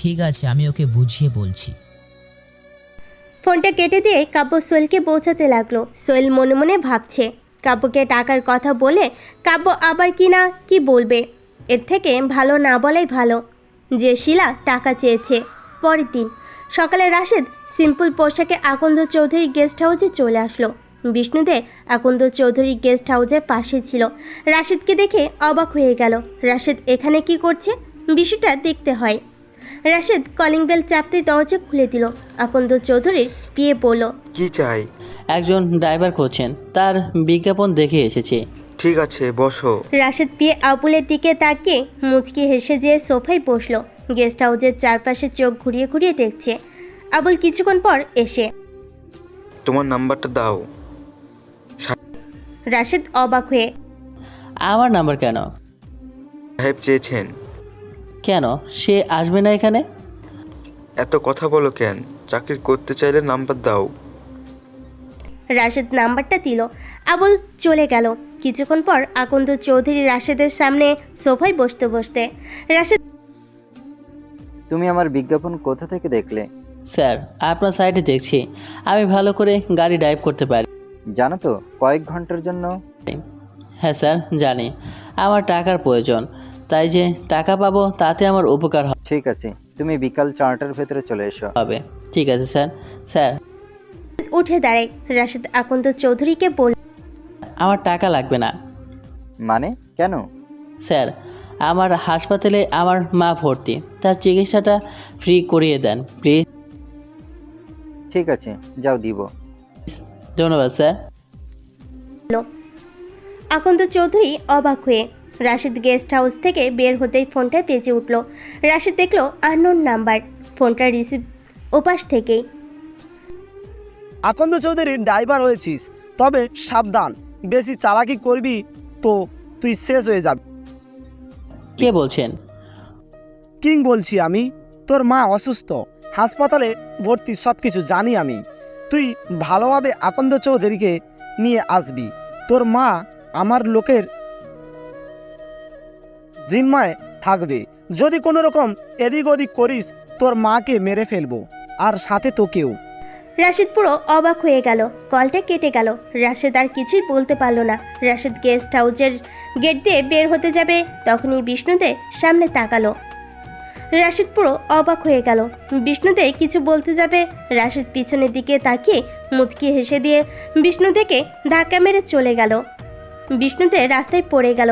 ঠিক আছে, আমি ওকে বুঝিয়ে বলছি। ফোনটা কেটে দিয়ে কাব্য সোহেলকে বোঝাতে লাগলো। সোহেল মনে মনে ভাবছে কাব্যকে টাকার কথা বলে কাব্য আবার কি বলবে। এর থেকে ভালো না বলাই ভালো যে শিলা টাকা চেয়েছে। পরের দিন সকালে রাশেদ সিম্পল পোশাকে আকন্দ চৌধুরী গেস্ট হাউসে চলে আসলো। বিষ্ণুদে আকন্দ চৌধুরী গেস্ট হাউসের পাশে ছিল। রাশেদকে দেখে অবাক হয়ে গেল। রাশেদ এখানে কি করছে? বিষয়টা দেখতে হয়। রাশেদ কলিং বেল চাপতে দরজা খুলে দিল। আকন্দ চৌধুরীর পিয়ে বলল, কি চাই? একজন ড্রাইভার খুঁজছেন, তার বিজ্ঞাপন দেখে এসেছি। ঠিক আছে, বসো। রাশেদ পিয়ে আবুলের দিকে তাকিয়ে মুচকি হেসে যেয়ে সোফায় বসলো। গেস্ট হাউসের চারপাশে চোখ ঘুরিয়ে ঘুরিয়ে দেখছে। আবুল কিছুক্ষণ পর এসে, তোমার নাম্বারটা দাও। রাশেদ অবাক হয়ে, আমার নাম্বার কেন? সাহেব চেয়েছেন। কেন, সে আসবে না এখানে? এত কথা বলো কেন? চাকরি করতে চাইলে নাম্বার দাও। রাশেদ নাম্বারটা দিল। আবুল চলে গেল। কিছুক্ষণ পর আকন্দ চৌধুরী রাশেদের সামনে সোফায় বসতে বসতে, রাশেদ, তুমি আমার বিজ্ঞাপন কোথা থেকে দেখলে? স্যার, আপনার সাইডে দেখছি। আমি ভালো করে গাড়ি ড্রাইভ করতে পারি। জানো তো কয়েক ঘন্টার জন্য? হ্যাঁ স্যার, জানি। আমার টাকার প্রয়োজন, তাই যে টাকা পাবো তাতে আমার উপকার ঠিক আছে, তুমি বিকাল 4টার ভেতরে চলে এসো। হবে। ঠিক আছে স্যার। স্যার, উঠে দাঁড়ায়। রাশেদ আকন্দ চৌধুরীকে বলল, আমার টাকা লাগবে না। মানে কেন? স্যার, আমার হাসপাতালে আমার মা ভর্তি, তার চিকিৎসাটা ফ্রি করিয়ে দেন প্লিজ। ঠিক আছে, যাও দিব। ধন্যবাদ স্যার। আকন্দ চৌধুরী অবাক হয়ে। রাশেদ গেস্ট হাউস থেকে বের হতেই ফোনটা বেজে উঠল। রাশেদ দেখলো আননোন নাম্বার। ফোনটা রিসিভ ওপাশ থেকেই। আকন্দ চৌধুরীর ড্রাইভার হয়েছিস, তবে সাবধান, বেশি চালাকি করবি তো তুই শেষ হয়ে যাবি। কে বলছেন? কিং বলছি আমি। তোর মা অসুস্থ, হাসপাতালে ভর্তি, সব কিছু জানি আমি। তুই ভালোভাবে আকন্দ চৌধুরীকে নিয়ে আসবি। তোর মা আমার লোকের জিম্মায় থাকবে। যদি কোনো রকম এদিক ওদিক করিস, তোর মাকে মেরে ফেলবো, আর সাথে তোকেও। রাশেদ পুরো অবাক হয়ে গেল। কলটা কেটে গেল। রাশেদ আর কিছুই বলতে পারল না। রাশেদ গেস্ট হাউসের গেট দিয়ে বের হতে যাবে, তখনই বিষ্ণুদে সামনে তাকালো। রাশেদ পুরো অবাক হয়ে গেল। বিষ্ণুদে কিছু বলতে যাবে, রাশেদ পিছনের দিকে তাকিয়ে মুচকি হেসে দিয়ে বিষ্ণুদেকে ধাক্কা মেরে চলে গেল। বিষ্ণুদে রাস্তায় পড়ে গেল।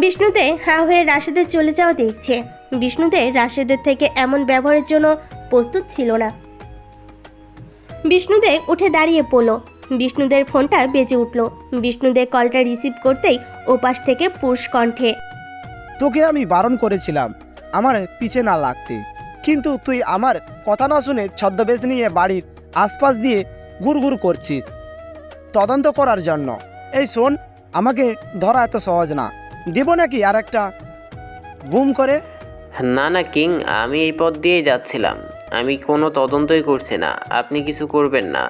বিষ্ণুদে হা হয়ে রাশেদের চলে যাওয়া দেখছে। বিষ্ণুদে রাশেদের থেকে এমন ব্যবহারের জন্য প্রস্তুত ছিল না। বিষ্ণুদে উঠে দাঁড়িয়ে পড়ল। বিষ্ণুদের ফোনটা বেজে উঠল। বিষ্ণুদে কলটা রিসিভ করতেই ওপাশ থেকে পুরুষ কণ্ঠে, তোকে আমি বারণ করেছিলাম আমার পিছে না লাগতে, কিন্তু তুই আমার কথা না শুনে ছদ্মবেশ নিয়ে বাড়ির আশপাশ দিয়ে ঘুরঘুর করছিস তদন্ত করার জন্য। এই শোন, আমাকে ধরা এত সহজ না। দেব নাকি আর একটা বুম করে? না না কিং, আমি এই পথ দিয়েই যাচ্ছিলাম। আমি কোনো তদন্তই করছি না, আপনি কিছু করবেন না।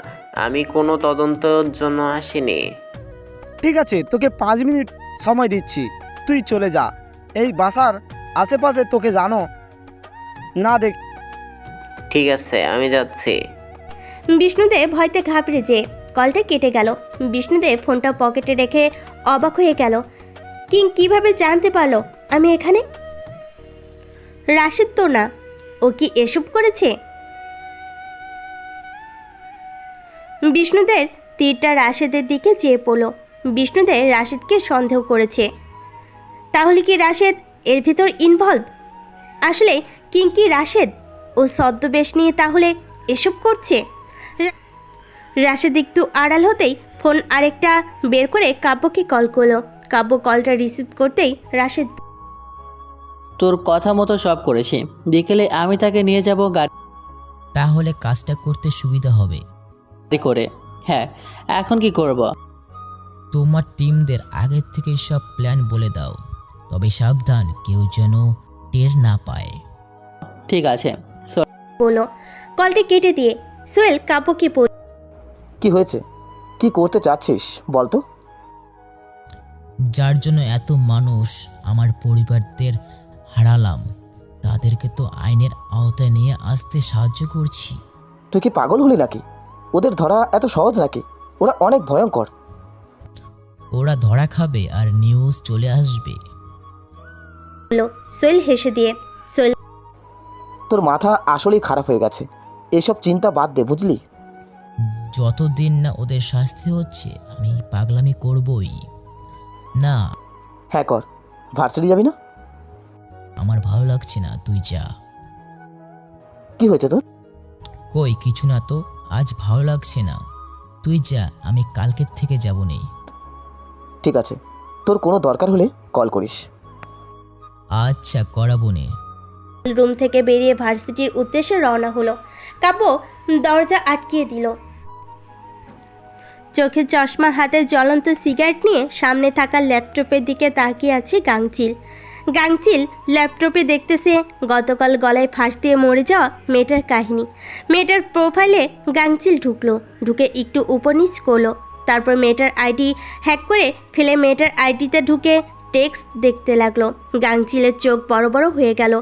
আমি কোনো তদন্তের জন্য আসিনি। ঠিক আছে, তোকে 5 মিনিট সময় দিচ্ছি, তুই চলে যা। এই বাসার আশেপাশে তোকে জানো না দেখ। ঠিক আছে, আমি যাচ্ছি। বিষ্ণুদে ভয়তে ঘাবড়ে যে কলটা কেটে গেল। বিষ্ণুদে ফোনটা পকেটে রেখে অবাক হয়ে গেল। কিং কিভাবে জানতে পারলো আমি এখানে? রাশেদ তো না, ও কি এসব করেছে? বিষ্ণুদের তীরটা রাশেদের দিকে চেয়ে পড়ল। বিষ্ণুদের রাশেদকে সন্দেহ করেছে। তাহলে কি রাশেদ এর ভিতর ইনভলভ? আসলে কিং কি রাশেদ ও ছদ্মবেশ নিয়ে তাহলে এসব করছে? রাশেদ একটু আড়াল হতেই ফোন আরেকটা বের করে কাব্যকে কল করলো। কাব্য কলটা রিসিভ করতেই রাশেদ, তোর কথা মতো সব করেছি, বিকেলে আমি তাকে নিয়ে যাব গাড়ি তাহলে কাজটা করতে সুবিধা হবে করে। হ্যাঁ, এখন কি করব? তোমার টিমদের আগের থেকে সব প্ল্যান বলে দাও, তবে সাবধান, কেউ যেন টের না পায়। ঠিক আছে বলো। কলটি কেটে দিয়ে সোহেল কাব্যকে বলল, কি হয়েছে? কি করতে চাচ্ছিস বলতো? যার জন্য এত মানুষ আমার পরিবারদের হারালাম, তাদেরকে তো আইনের আওতায় নিয়ে আসতে সাহায্য করছি। তুই কি পাগল হলি নাকি? ওদের ধরা এত সহজ নাকি? ওরা অনেক ভয়ঙ্কর। ওরা ধরা খাবে আর নিউজ চলে আসবে। সোহেল হেসে দিয়ে, সোহেল, তোর মাথা আসলেই খারাপ হয়ে গেছে। এসব চিন্তা বাদ দে, বুঝলি? যতদিন না ওদের শাস্তি হচ্ছে আমি পাগলামি করবই না। হ্যাঁ কর, ভার্সিটি যাবি না? আমার ভালো লাগছে না, তুই যা। কি হয়েছে তোর? কই কিছু না তো, আজ ভালো লাগছে না, তুই যা, আমি কালকের থেকে যাব নেই। ঠিক আছে, তোর কোনো দরকার হলে কল করিস। আচ্ছা করাবো নে। রুম থেকে বেরিয়ে ভার্সিটির উদ্দেশ্যে রওনা হলো। কাব্য দরজা আটকিয়ে দিল। চোখে চশমা, হাতে জ্বলন্ত সিগারেট নিয়ে সামনে থাকা ল্যাপটপের দিকে তাকিয়ে আছে গাংচিল। গাংচিল ল্যাপটপে দেখতেছে গতকাল গলায় ফাঁস দিয়ে মরে যাওয়া মেয়েটার কাহিনী। মেয়েটার প্রোফাইলে গাংচিল ঢুকে একটু উপর নিচ করলো। তারপর মেয়েটার আইডি হ্যাক করে ফেলে মেয়েটার আইডিতে ঢুকে টেক্সট দেখতে লাগলো। গাংচিলের চোখ বড় বড় হয়ে গেল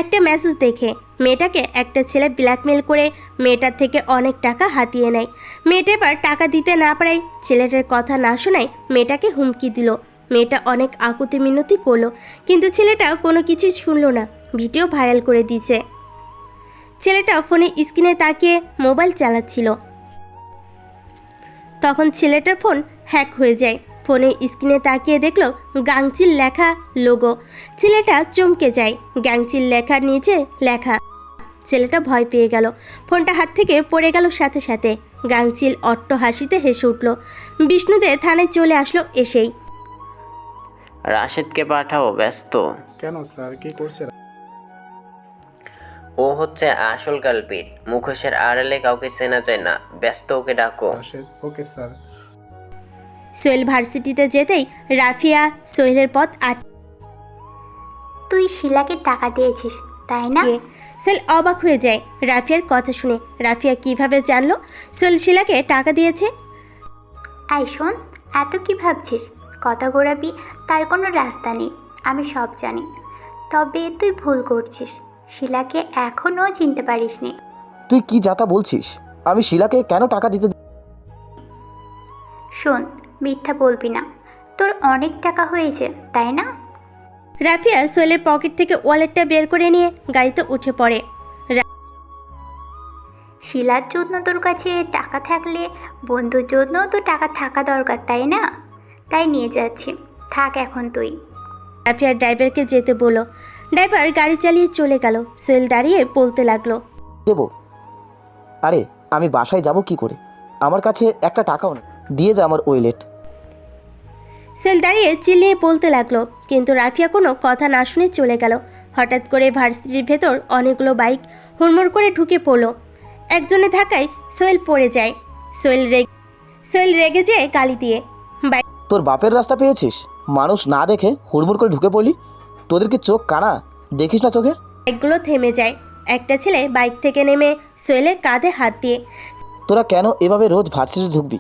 একটা মেসেজ দেখে। মেয়েটাকে একটা ছেলে ব্ল্যাকমেল করে মেয়েটার থেকে অনেক টাকা হাতিয়ে নেয়। মেয়েটা এবার টাকা দিতে না পারায় ছেলেটার কথা না শোনায় মেয়েটাকে হুমকি দিল। মেয়েটা অনেক আকুতি মিনতি করলো, কিন্তু ছেলেটা কোনো কিছুই শুনলো না। ভিডিও ভাইরাল করে দিয়েছে। ছেলেটা ফোনে স্ক্রিনে তাকিয়ে মোবাইল চালাচ্ছিল। তখন ছেলেটার ফোন হ্যাক হয়ে যায়। ফোনে স্ক্রিনে তাকিয়ে দেখলো গাংচিল লেখা লোগো। ছেলেটা চমকে যায়। গাংচিল লেখার নিচে লেখা। ছেলেটা ভয় পেয়ে গেল। ফোনটা হাত থেকে পড়ে গেল সাথে সাথে। গাংচিল অট্ট হাসিতে হেসে উঠল। বিষ্ণুদে থানায় চলে আসলো এসেই। রাশেদকে পাঠাও, ব্যস্ত। কেন স্যার, কি করছে? ও হচ্ছে আসল কালপিট, মুখোশের আড়ালে কাউকে চেনা যায় না, ব্যস্ত, ওকে ডাকো। Rashed, okay sir. সোহেল ভার্সিটিতে যেতেই রাফিয়া সোহেলের পথ তুই শিলাকে টাকা দিয়েছিস তাই না? সোহেল অবাক হয়ে যায় রাফিয়ার কথা শুনে। রাফিয়া কিভাবে জানলো সোহেল শিলাকে টাকা দিয়েছে? আই শোন, এত কি ভাবছিস? কথা ঘোরাবি তার কোনো রাস্তা নেই, আমি সব জানি। তবে তুই ভুল করছিস, শিলাকে এখনও চিনতে পারিসনি। তুই কি যাতা বলছিস? আমি শিলাকে কেন টাকা দিতে? শোন, মিথ্যা বলবি না, তোর অনেক টাকা হয়েছে তাই না? রাফিয়া সোহেলের পকেট থেকে ওয়ালেটটা বের করে নিয়ে গাড়িতে উঠে পড়ে। শিলার জন্য তোর কাছে টাকা থাকলে বন্ধুর জন্য তো টাকা থাকা দরকার তাই না? তাই নিয়ে যাচ্ছি, থাক এখন তুই। রাফিয়া ড্রাইভারকে যেতে বলল। ড্রাইভার গাড়ি চালিয়ে চলে গেল। সোহেল দাঁড়িয়ে বলতে লাগলো, দেবো? আরে আমি বাসায় যাব কি করে? আমার কাছে একটা টাকাও নেই, দিয়ে যা আমার ওয়েলেট। সোহেল দাঁড়িয়ে চিল্লিয়ে বলতে লাগলো, কিন্তু রাফিয়া কোনো কথা না শুনে চলে গেল। হঠাৎ করে ভার্সিটির ভেতর অনেকগুলো বাইক হুড়মুড় করে ঢুকে পড়লো। একজনে ধাক্কায় সোহেল পড়ে যায়। সোহেল রেগে যায় গালি দিয়ে। তোর বাপের রাস্তা পেয়েছিস? মানুষ না দেখে হুড়মুড় করে ঢুকে পড়লি? তোদের কি চোখ কানা, দেখিস না চোখে? বাইকগুলো থেমে যায়। একটা ছেলে বাইক থেকে নেমে সোহেলের কাঁধে হাত দিয়ে। তোরা কেন এভাবে রোজ ভার্সিটি ঢুকবি?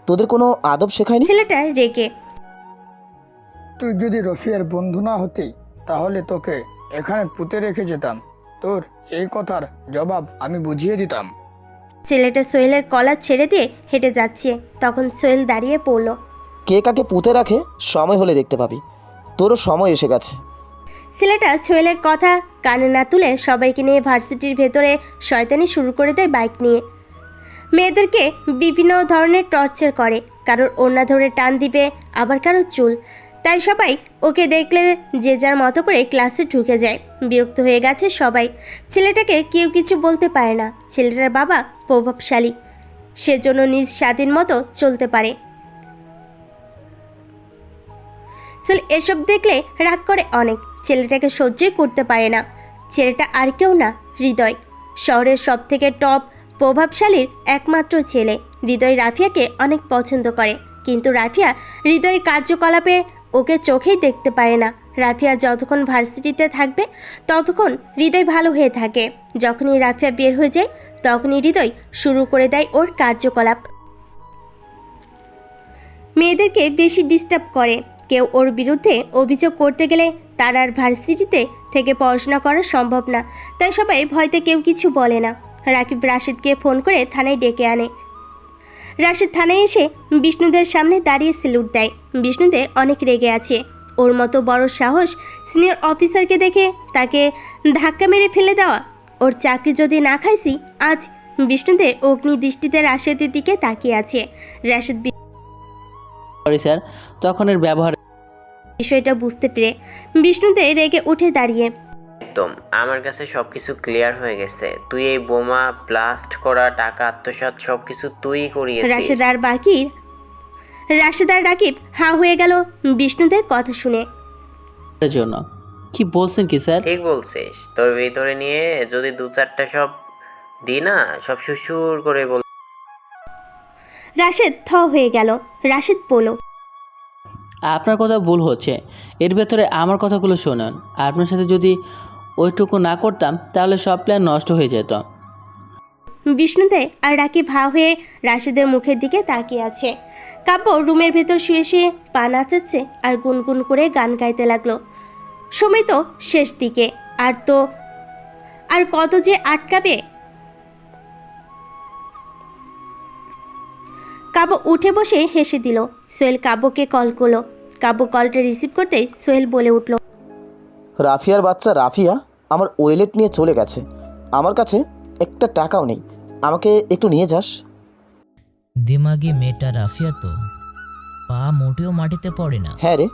তোদের কোনো আদব শেখায়নি? ছেলেটা রেগে। তুই যদি রফিয়ার বন্ধু না হতি তাহলে তোকে এখানে পুঁতে রেখে যেতাম। তোর এই কথার জবাব আমি বুঝিয়ে দিতাম। ছেলেটা সোহেলের কলার ছেড়ে দিয়ে হেঁটে যাচ্ছে। তখন সোহেল দাঁড়িয়ে পড়ল। কে কাকে পুঁতে রাখে সময় হলে দেখতে পাবি। তোরও সময় এসে গেছে। ছেলেটা সোহেলের কথা কানে না তুলে সবাইকে নিয়ে ভার্সিটির ভেতরে শয়তানি শুরু করে দেয় বাইক নিয়ে। মেয়েদেরকে বিভিন্ন ধরনের টর্চার করে, কারোর ওড়না ধরে টান দিবে, আবার কারোর চুল। তাই সবাই ওকে দেখলে যে যার মতো করে ক্লাসে ঢুকে যায়। বিরক্ত হয়ে গেছে সবাই। ছেলেটাকে কেউ কিছু বলতে পারে না। ছেলেটার বাবা প্রভাবশালী, সেজন্য নিজ স্বাধীন মতো চলতে পারে। এসব দেখলে রাগ করে অনেক। ছেলেটাকে সহ্যই করতে পারে না। ছেলেটা আর কেউ না, হৃদয়। শহরের সব থেকে টপ প্রভাবশালীর একমাত্র ছেলে। হৃদয় রাফিয়াকে অনেক পছন্দ করে, কিন্তু রাফিয়া হৃদয়ের কার্যকলাপে ওকে চোখেই দেখতে পারে না। রাফিয়া যতক্ষণ ভার্সিটিতে থাকবে ততক্ষণ হৃদয় ভালো হয়ে থাকে। যখনই রাফিয়া বের হয়ে যায় তখনই হৃদয় শুরু করে দেয় ওর কার্যকলাপ। মেয়েদেরকে বেশি ডিস্টার্ব করে। কেউ ওর বিরুদ্ধে অভিযোগ করতে গেলে তার আর ভার্সিটিতে থেকে পড়াশোনা করা সম্ভব না। তাই সবাই ভয়তে কেউ কিছু বলে না। রাকিব রাশিদকে ফোন করে থানায় ডেকে আনে। রাশিদ থানায় এসে বিষ্ণুদের সামনে দাঁড়িয়ে স্যালুট দেয়। বিষ্ণুদে অনেক রেগে আছে। ওর মতো বড় সাহস সিনিয়র অফিসারকে দেখে তাকে ধাক্কা মেরে ফেলে দেওয়া। ওর চাকরি যদি না খাইছি আজ বিষ্ণুদের অগ্নি দৃষ্টিতে রাশেদের দিকে তাকিয়ে আছে। রাশেদ সরি স্যার, তখন এর ব্যবহার বিষয়টা বুঝতে পেরে বিষ্ণুদের রেগে উঠে দাঁড়িয়ে একদম আমার কাছে সবকিছু ক্লিয়ার হয়ে গেছে। তুই এই বোমা ব্লাস্ট করা, টাকা আত্মসাৎ সবকিছু তুই করিয়েছিস। রাশেদ আর রাকিব হা হয়ে গেল বিষ্ণুদের কথা শুনে। জন্য কি বলছেন কি স্যার? ঠিক বলছিস। তোর ভিতরে নিয়ে যদি 2-4টা সব দি না, সব সুসুর করে বল। রাশেদ থ হয়ে গেল। রাশেদ বলল, আপনার কথা ভুল হচ্ছে। এর ভেতরে আমার কথাগুলো শুনুন। আপনার সাথে যদি ওইটুকু না করতাম তাহলে সব প্ল্যান নষ্ট হয়ে যেত। বিষ্ণুদে আর রাকিব হা হয়ে রাশেদের মুখের দিকে তাকিয়ে আছে। কাব্য রুমের ভেতর শুয়ে শুয়ে পা নাচাচ্ছে আর গুনগুন করে গান গাইতে লাগলো। সময় তো শেষ দিকে, আর কত যে আটকাবে। কাব্য উঠে বসে হেসে দিল। সোহেল কাব্যকে কল করলো। কাব্য কলটা রিসিভ করতেই সোহেল বলে উঠল, রাফিয়ার বাচ্চা রাফিয়া আমার ওয়েলেট নিয়ে চলে গেছে। আমার কাছে একটা টাকাও নেই, আমাকে একটু নিয়ে যাস। দিমাগি মেয়েটা রাফিয়া তো পা মোটেও মাটিতে পড়ে না। হ্যাঁ রে,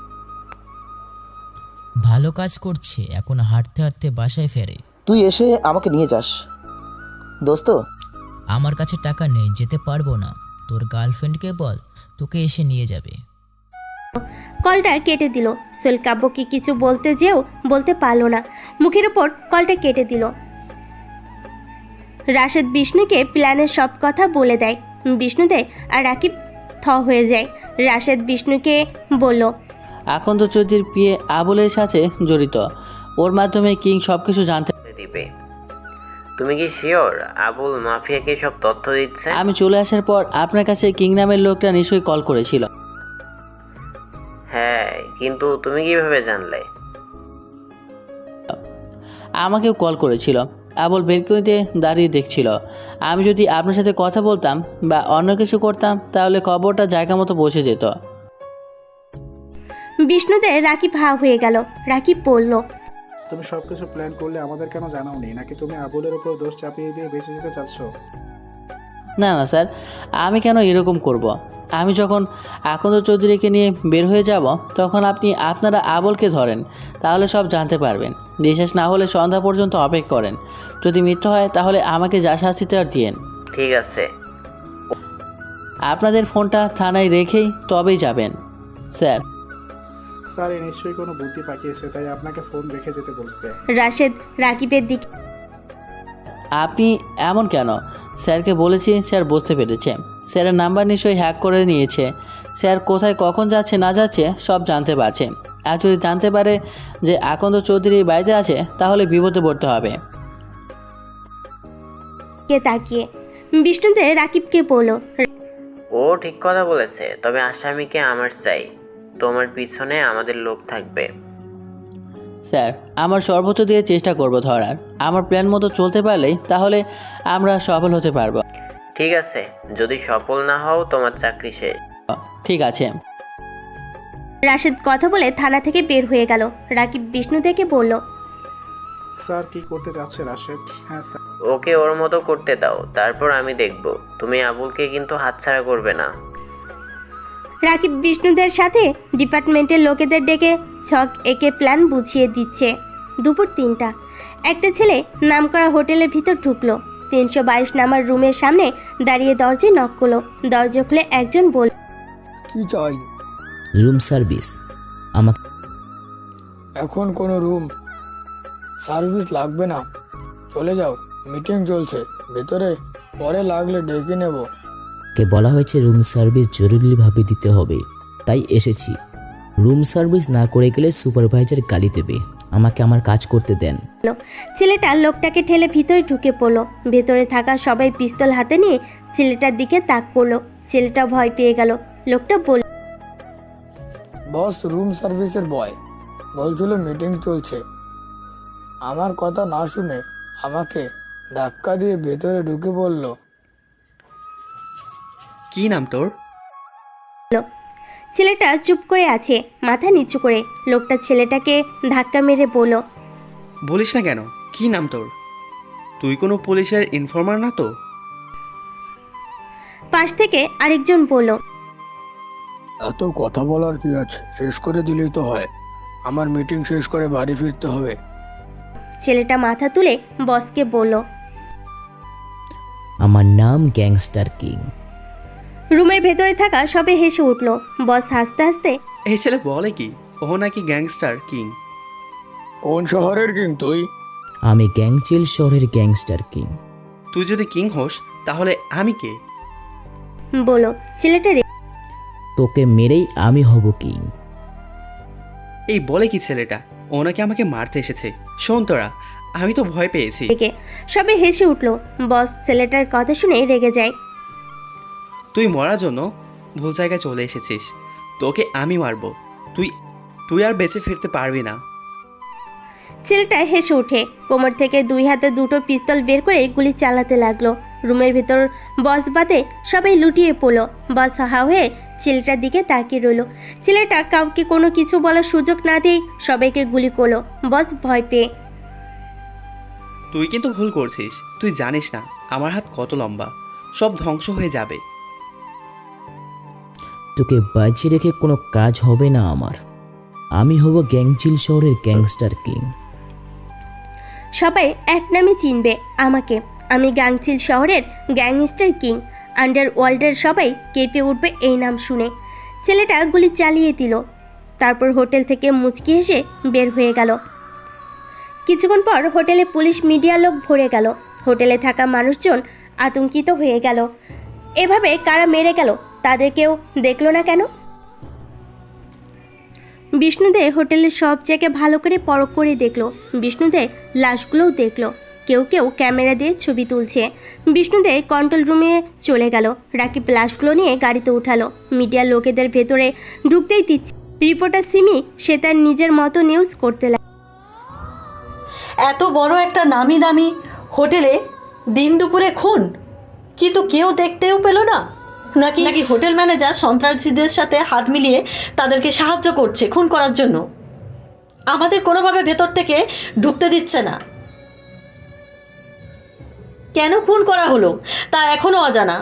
ভালো কাজ করছে। এখন হাঁটতে হাঁটতে বাসায় ফেরে। তুই এসে আমাকে নিয়ে যাস দোস্ত। আমার কাছে টাকা নেই, যেতে পারবো না। তোর গার্লফ্রেন্ডকে বল তোকে এসে নিয়ে যাবে। কলটা কেটে দিল। সোহেল কাব্যকে কিছু বলতে যেও বলতে পারলো না, মুখের উপর কলটা কেটে দিল। রাশেদ বিষ্ণুকে প্ল্যানের সব কথা বলে দেয়। বিষ্ণুদের আর রাকিব থ হয়ে যায়। রাশেদ বিষ্ণুকে বলল, এখন তো চৌধুরীর বিয়ে আবুলের সাথে জড়িত। ওর মাধ্যমে কিং সবকিছু জানতে দিবে। তুমি কি শিওর আবুল মাফিয়াকে সব তথ্য দিচ্ছে? আমি চলে আসার পর আপনার কাছে কিং নামের লোকটা নিশ্চয়ই কল করেছিল। হ্যাঁ, কিন্তু তুমি কিভাবে জানলে? আমাকেও কল করেছিল। আবুল বেলকনিতে দাঁড়িয়ে দেখছিল। আমি যদি আপনার সাথে কথা বলতাম বা অন্য কিছু করতাম তাহলে খবরটা জায়গা মতো পৌঁছে যেত। বিষ্ণুদের রাকিব হা হয়ে গেল। রাকিব বলল, তুমি সবকিছু প্ল্যান করলে আমাদের কেন জানাওনি? নাকি তুমি আবুলের উপর দোষ চাপিয়ে দিয়ে বেঁচে যেতে চাচ্ছ? না না স্যার, আমি কেন এরকম করব? আমি যখন আকন্দ চৌধুরীকে নিয়ে বের হয়ে যাব তখন আপনারা আবুলকে ধরেন, তাহলে সব জানতে পারবেন। বিশ্বাস না হলে সন্ধ্যা পর্যন্ত অপেক্ষা করেন। যদি মিথ্যা হয় তাহলে আমাকে যা শাস্তিতে আর দিয়েন। ঠিক আছে। আপনাদের ফোনটা থানায় রেখেই তবেই যাবেন স্যার। স্যার নিশ্চয়ই কোনো বুদ্ধি পাকিয়েছে, তাই আপনাকে ফোন রেখে যেতে বলছে। রাশেদ রাকিবের দিকে, আপনি এমন কেন? স্যারকে বলেছি, স্যার বুঝতে পেরেছে। স্যারের নাম্বার নিশ্চয়ই হ্যাক করে নিয়েছে। স্যার কোথায় কখন যাচ্ছে না যাচ্ছে সব জানতে পারছে। আর যদি জানতে পারে যে আকন্দ চৌধুরী বাড়িতে আছে তাহলে বিপদে পড়তে হবে। তাকিয়ে বিষ্ণুতে রাকিবকে বলল, ও ঠিক কথা বলেছে, তবে আসামিকে আমার চাই। তোমার পিছনে আমাদের লোক থাকবে। স্যার আমার সর্বোচ্চ দিয়ে চেষ্টা করব ধরার। আমার প্ল্যান মতো চলতে পারলেই তাহলে আমরা সফল হতে পারবো। ঠিক আছে, যদি সফল না হও তোমার চাকরি শেষ। ঠিক আছে। রাশেদ কথা বলে থানা থেকে বের হয়ে গেল। রাকিব বিষ্ণুদেরকে বলল, স্যার কি করতে চাচ্ছে রাশেদ? হ্যাঁ স্যার। ওকে ওর মতো করতে দাও, তারপর আমি দেখব। তুমি আবুলকে কিন্তু হাতছাড়া করবে না। রাকিব বিষ্ণুদের সাথে ডিপার্টমেন্টের লোকেদের ডেকে ছক একে প্ল্যান বুঝিয়ে দিচ্ছে। দুপুর 3টা। একটা ছেলে নামকরা হোটেলের ভিতর ঢুকলো। 322 নাম্বার রুমের সামনে দাঁড়িয়ে দরজায় নক করলো। দরজা খুলে একজন বলল, কি চাই? Room service. আমাকে এখন কোনো রুম সার্ভিস লাগবে না, চলে যাও, মিটিং চলছে ভেতরে, পরে লাগলে ডেকে নেব। বলা হয়েছে রুম সার্ভিস জরুরিভাবে দিতে হবে, তাই এসেছি। রুম সার্ভিস না করে গেলে সুপারভাইজার গালি দেবে। আমাকে আমার কাজ করতে দেন। ছেলেটা লোকটাকে ঠেলে ভিতরে ঢুকে পড়লো। ভেতরে থাকা সবাই পিস্তল হাতে নিয়ে ছেলেটার দিকে তাক করলো। ছেলেটা ভয় পেয়ে গেল। লোকটা বলল, বস রুম সার্ভিসের বয় বলছিল মিটিং চলছে। আমার কথা না শুনে আমাকে ধাক্কা দিয়ে ভেতরে ঢুকে পড়ল। কি নাম তোর? ছেলেটা চুপ করে আছে, মাথা নিচু করে। লোকটা ছেলেটাকে ধাক্কা মেরে বলল, বলিস না কেন, কি নাম তোর? তুই কোনো পুলিশের ইনফর্মার না তো? পাশ থেকে আরেকজন বলল, এত কথা বলার কি আছে, শেষ করে দিলেই তো হয়। আমার মিটিং শেষ করে বাড়ি ফিরতে হবে। ছেলেটা মাথা তুলে বসকে বলল। আমার নাম গ্যাংস্টার কিং। রুমের ভেতরে থাকা সবে হেসে উঠল। বস হাসতে হাসতে, এই ছেলে বলে কি, ও নাকি গ্যাংস্টার কিং? কোন শহরের কিং তুই? আমি গ্যাংচিল শহরের গ্যাংস্টার কিং। তুই যদি কিং হোস তাহলে আমি কে? বলল ছেলেটা। তোকে মেরেই আমি হব কিং। এই বলে কি ছেলেটা? ও নাকি আমাকে মারতে এসেছে। শোন তোরা, আমি তো ভয় পেয়েছি। সবে হেসে উঠল। বস ছেলেটার কথা শুনে রেগে যায়। তুই মরার জন্য ভুল জায়গায় চলে এসেছিস। তোকে আমি মারবো। তুই আর বেঁচে ফিরতে পারবি না। ছেলেটা হেসে উঠে কোমর থেকে 2 হাতে 2টো পিস্তল বের করে গুলি চালাতে লাগলো। রুমের ভেতর বস বাদে সবাই লুটিয়ে পড়লো। বস হা হয়ে ছেলেটার দিকে তাকিয়ে রইল। ছেলেটা কাউকে কোনো কিছু বলার সুযোগ না দিয়ে সবাইকে গুলি করলো। বস ভয় পেয়ে, তুই কিন্তু ভুল করছিস। তুই জানিস না আমার হাত কত লম্বা, সব ধ্বংস হয়ে যাবে। তোকে বাঁচিয়ে রেখে কোনো কাজ হবে না আমার। আমি হব গ্যাংচিল শহরের গ্যাংস্টার কিং। সবাই এক নামে চিনবে আমাকে। আমি গ্যাংচিল শহরের গ্যাংস্টার কিং। আন্ডারওয়ার্ল্ডের সবাই কেঁপে উঠবে এই নাম শুনে। ছেলেটা গুলি চালিয়ে দিল। তারপর হোটেল থেকে মুচকি হেসে বের হয়ে গেল। কিছুক্ষণ পর হোটেলে পুলিশ মিডিয়া লোক ভরে গেল। হোটেলে থাকা মানুষজন আতঙ্কিত হয়ে গেল। এভাবে কারা মেরে গেল তাদের কেউ দেখলো না কেন? বিষ্ণুদে হোটেলের সব জায়গায় ভালো করে পরখ করে দেখলো। বিষ্ণুদে লাশগুলোও দেখলো। কেউ কেউ ক্যামেরা দিয়ে ছবি তুলছে। বিষ্ণুদে কন্ট্রোল রুমে চলে গেল। রাকিব লাশগুলো নিয়ে গাড়িতে উঠালো। মিডিয়ার লোকেদের ভেতরে ঢুকতেই দিচ্ছে। রিপোর্টার সিমি সে তার নিজের মতো নিউজ করতে লাগলো। এত বড় একটা নামি দামি হোটেলে দিন দুপুরে খুন, কিন্তু কেউ দেখতেও পেল না? নাকি হোটেল ম্যানেজার সন্ত্রাসীদের সাথে হাত মিলিয়ে তাদেরকে সাহায্য করছে খুন করার জন্য? আমাদের কোনোভাবে ভেতর থেকে ঢুকতে দিচ্ছে না। কেন খুন করা হলো তা এখনো অজানা।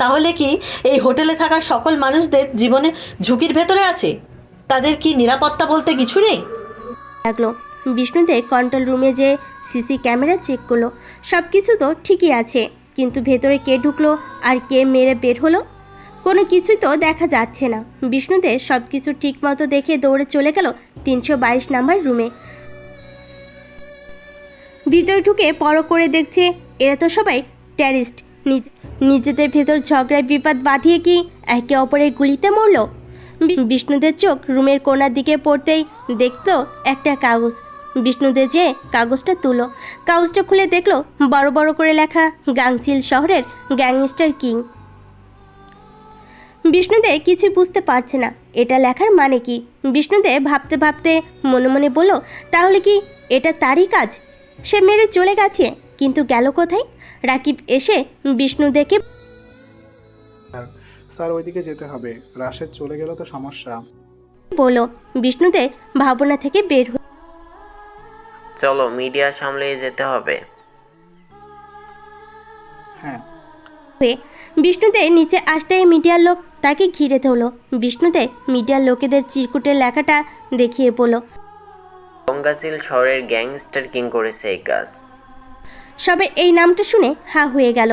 তাহলে কি এই হোটেলে থাকা সকল মানুষদের জীবনে ঝুঁকির ভেতরে আছে? তাদের কি নিরাপত্তা বলতে কিছু নেই? লাগলো বিষ্ণুদে কন্ট্রোল রুমে যে সিসি ক্যামেরা চেক করলো। সব কিছু তো ঠিকই আছে, কিন্তু ভেতরে কে ঢুকলো আর কে মেরে বের হলো কোনো কিছুই তো দেখা যাচ্ছে না। বিষ্ণুদে সব কিছু ঠিক মতো দেখে দৌড়ে চলে গেল 322 নাম্বার রুমে। ভিতরে ঢুকে পরখ করে দেখছে এরা তো সবাই টেররিস্ট। নিজেদের ভেতর ঝগড়ায় বিপদ বাঁধিয়ে কি একে অপরের গুলিতে মরল? বিষ্ণুদের চোখ রুমের কোণার দিকে পড়তেই দেখতো একটা কাগজ। বিষ্ণুদের যে কাগজটা তুলো, কাগজটা খুলে দেখলো বড় বড় করে লেখা গ্যাংচিল শহরের গ্যাংস্টার কিং। বিষ্ণুদে কিছু বুঝতে পারছে না এটা লেখার মানে কি। বিষ্ণুদে ভাবতে ভাবতে মনে মনে বলল, তাহলে কি এটা তারই কাজ? সে মেরে চলে গেছে, কিন্তু গেল কোথায়? রাকিব এসে বিষ্ণুদেকে স্যার ওইদিকে যেতে হবে, রাশেদ চলে গেল তো সমস্যা। বলল। বিষ্ণুদে ভাবনা থেকে বের হয়ে চলো, মিডিয়া সামলিয়ে যেতে হবে। হ্যাঁ। বিষ্ণুদে নিচে আসতেই মিডিয়ার লোক তাকে ঘিরে ধরলো। বিষ্ণুদে মিডিয়ার লোকেদের চিরকুটের লেখাটা দেখিয়ে বলল, গঙ্গাচিল শহরের গ্যাংস্টার কিং করেছে এই কাজ। সবে এই নামটা শুনে হা হয়ে গেল।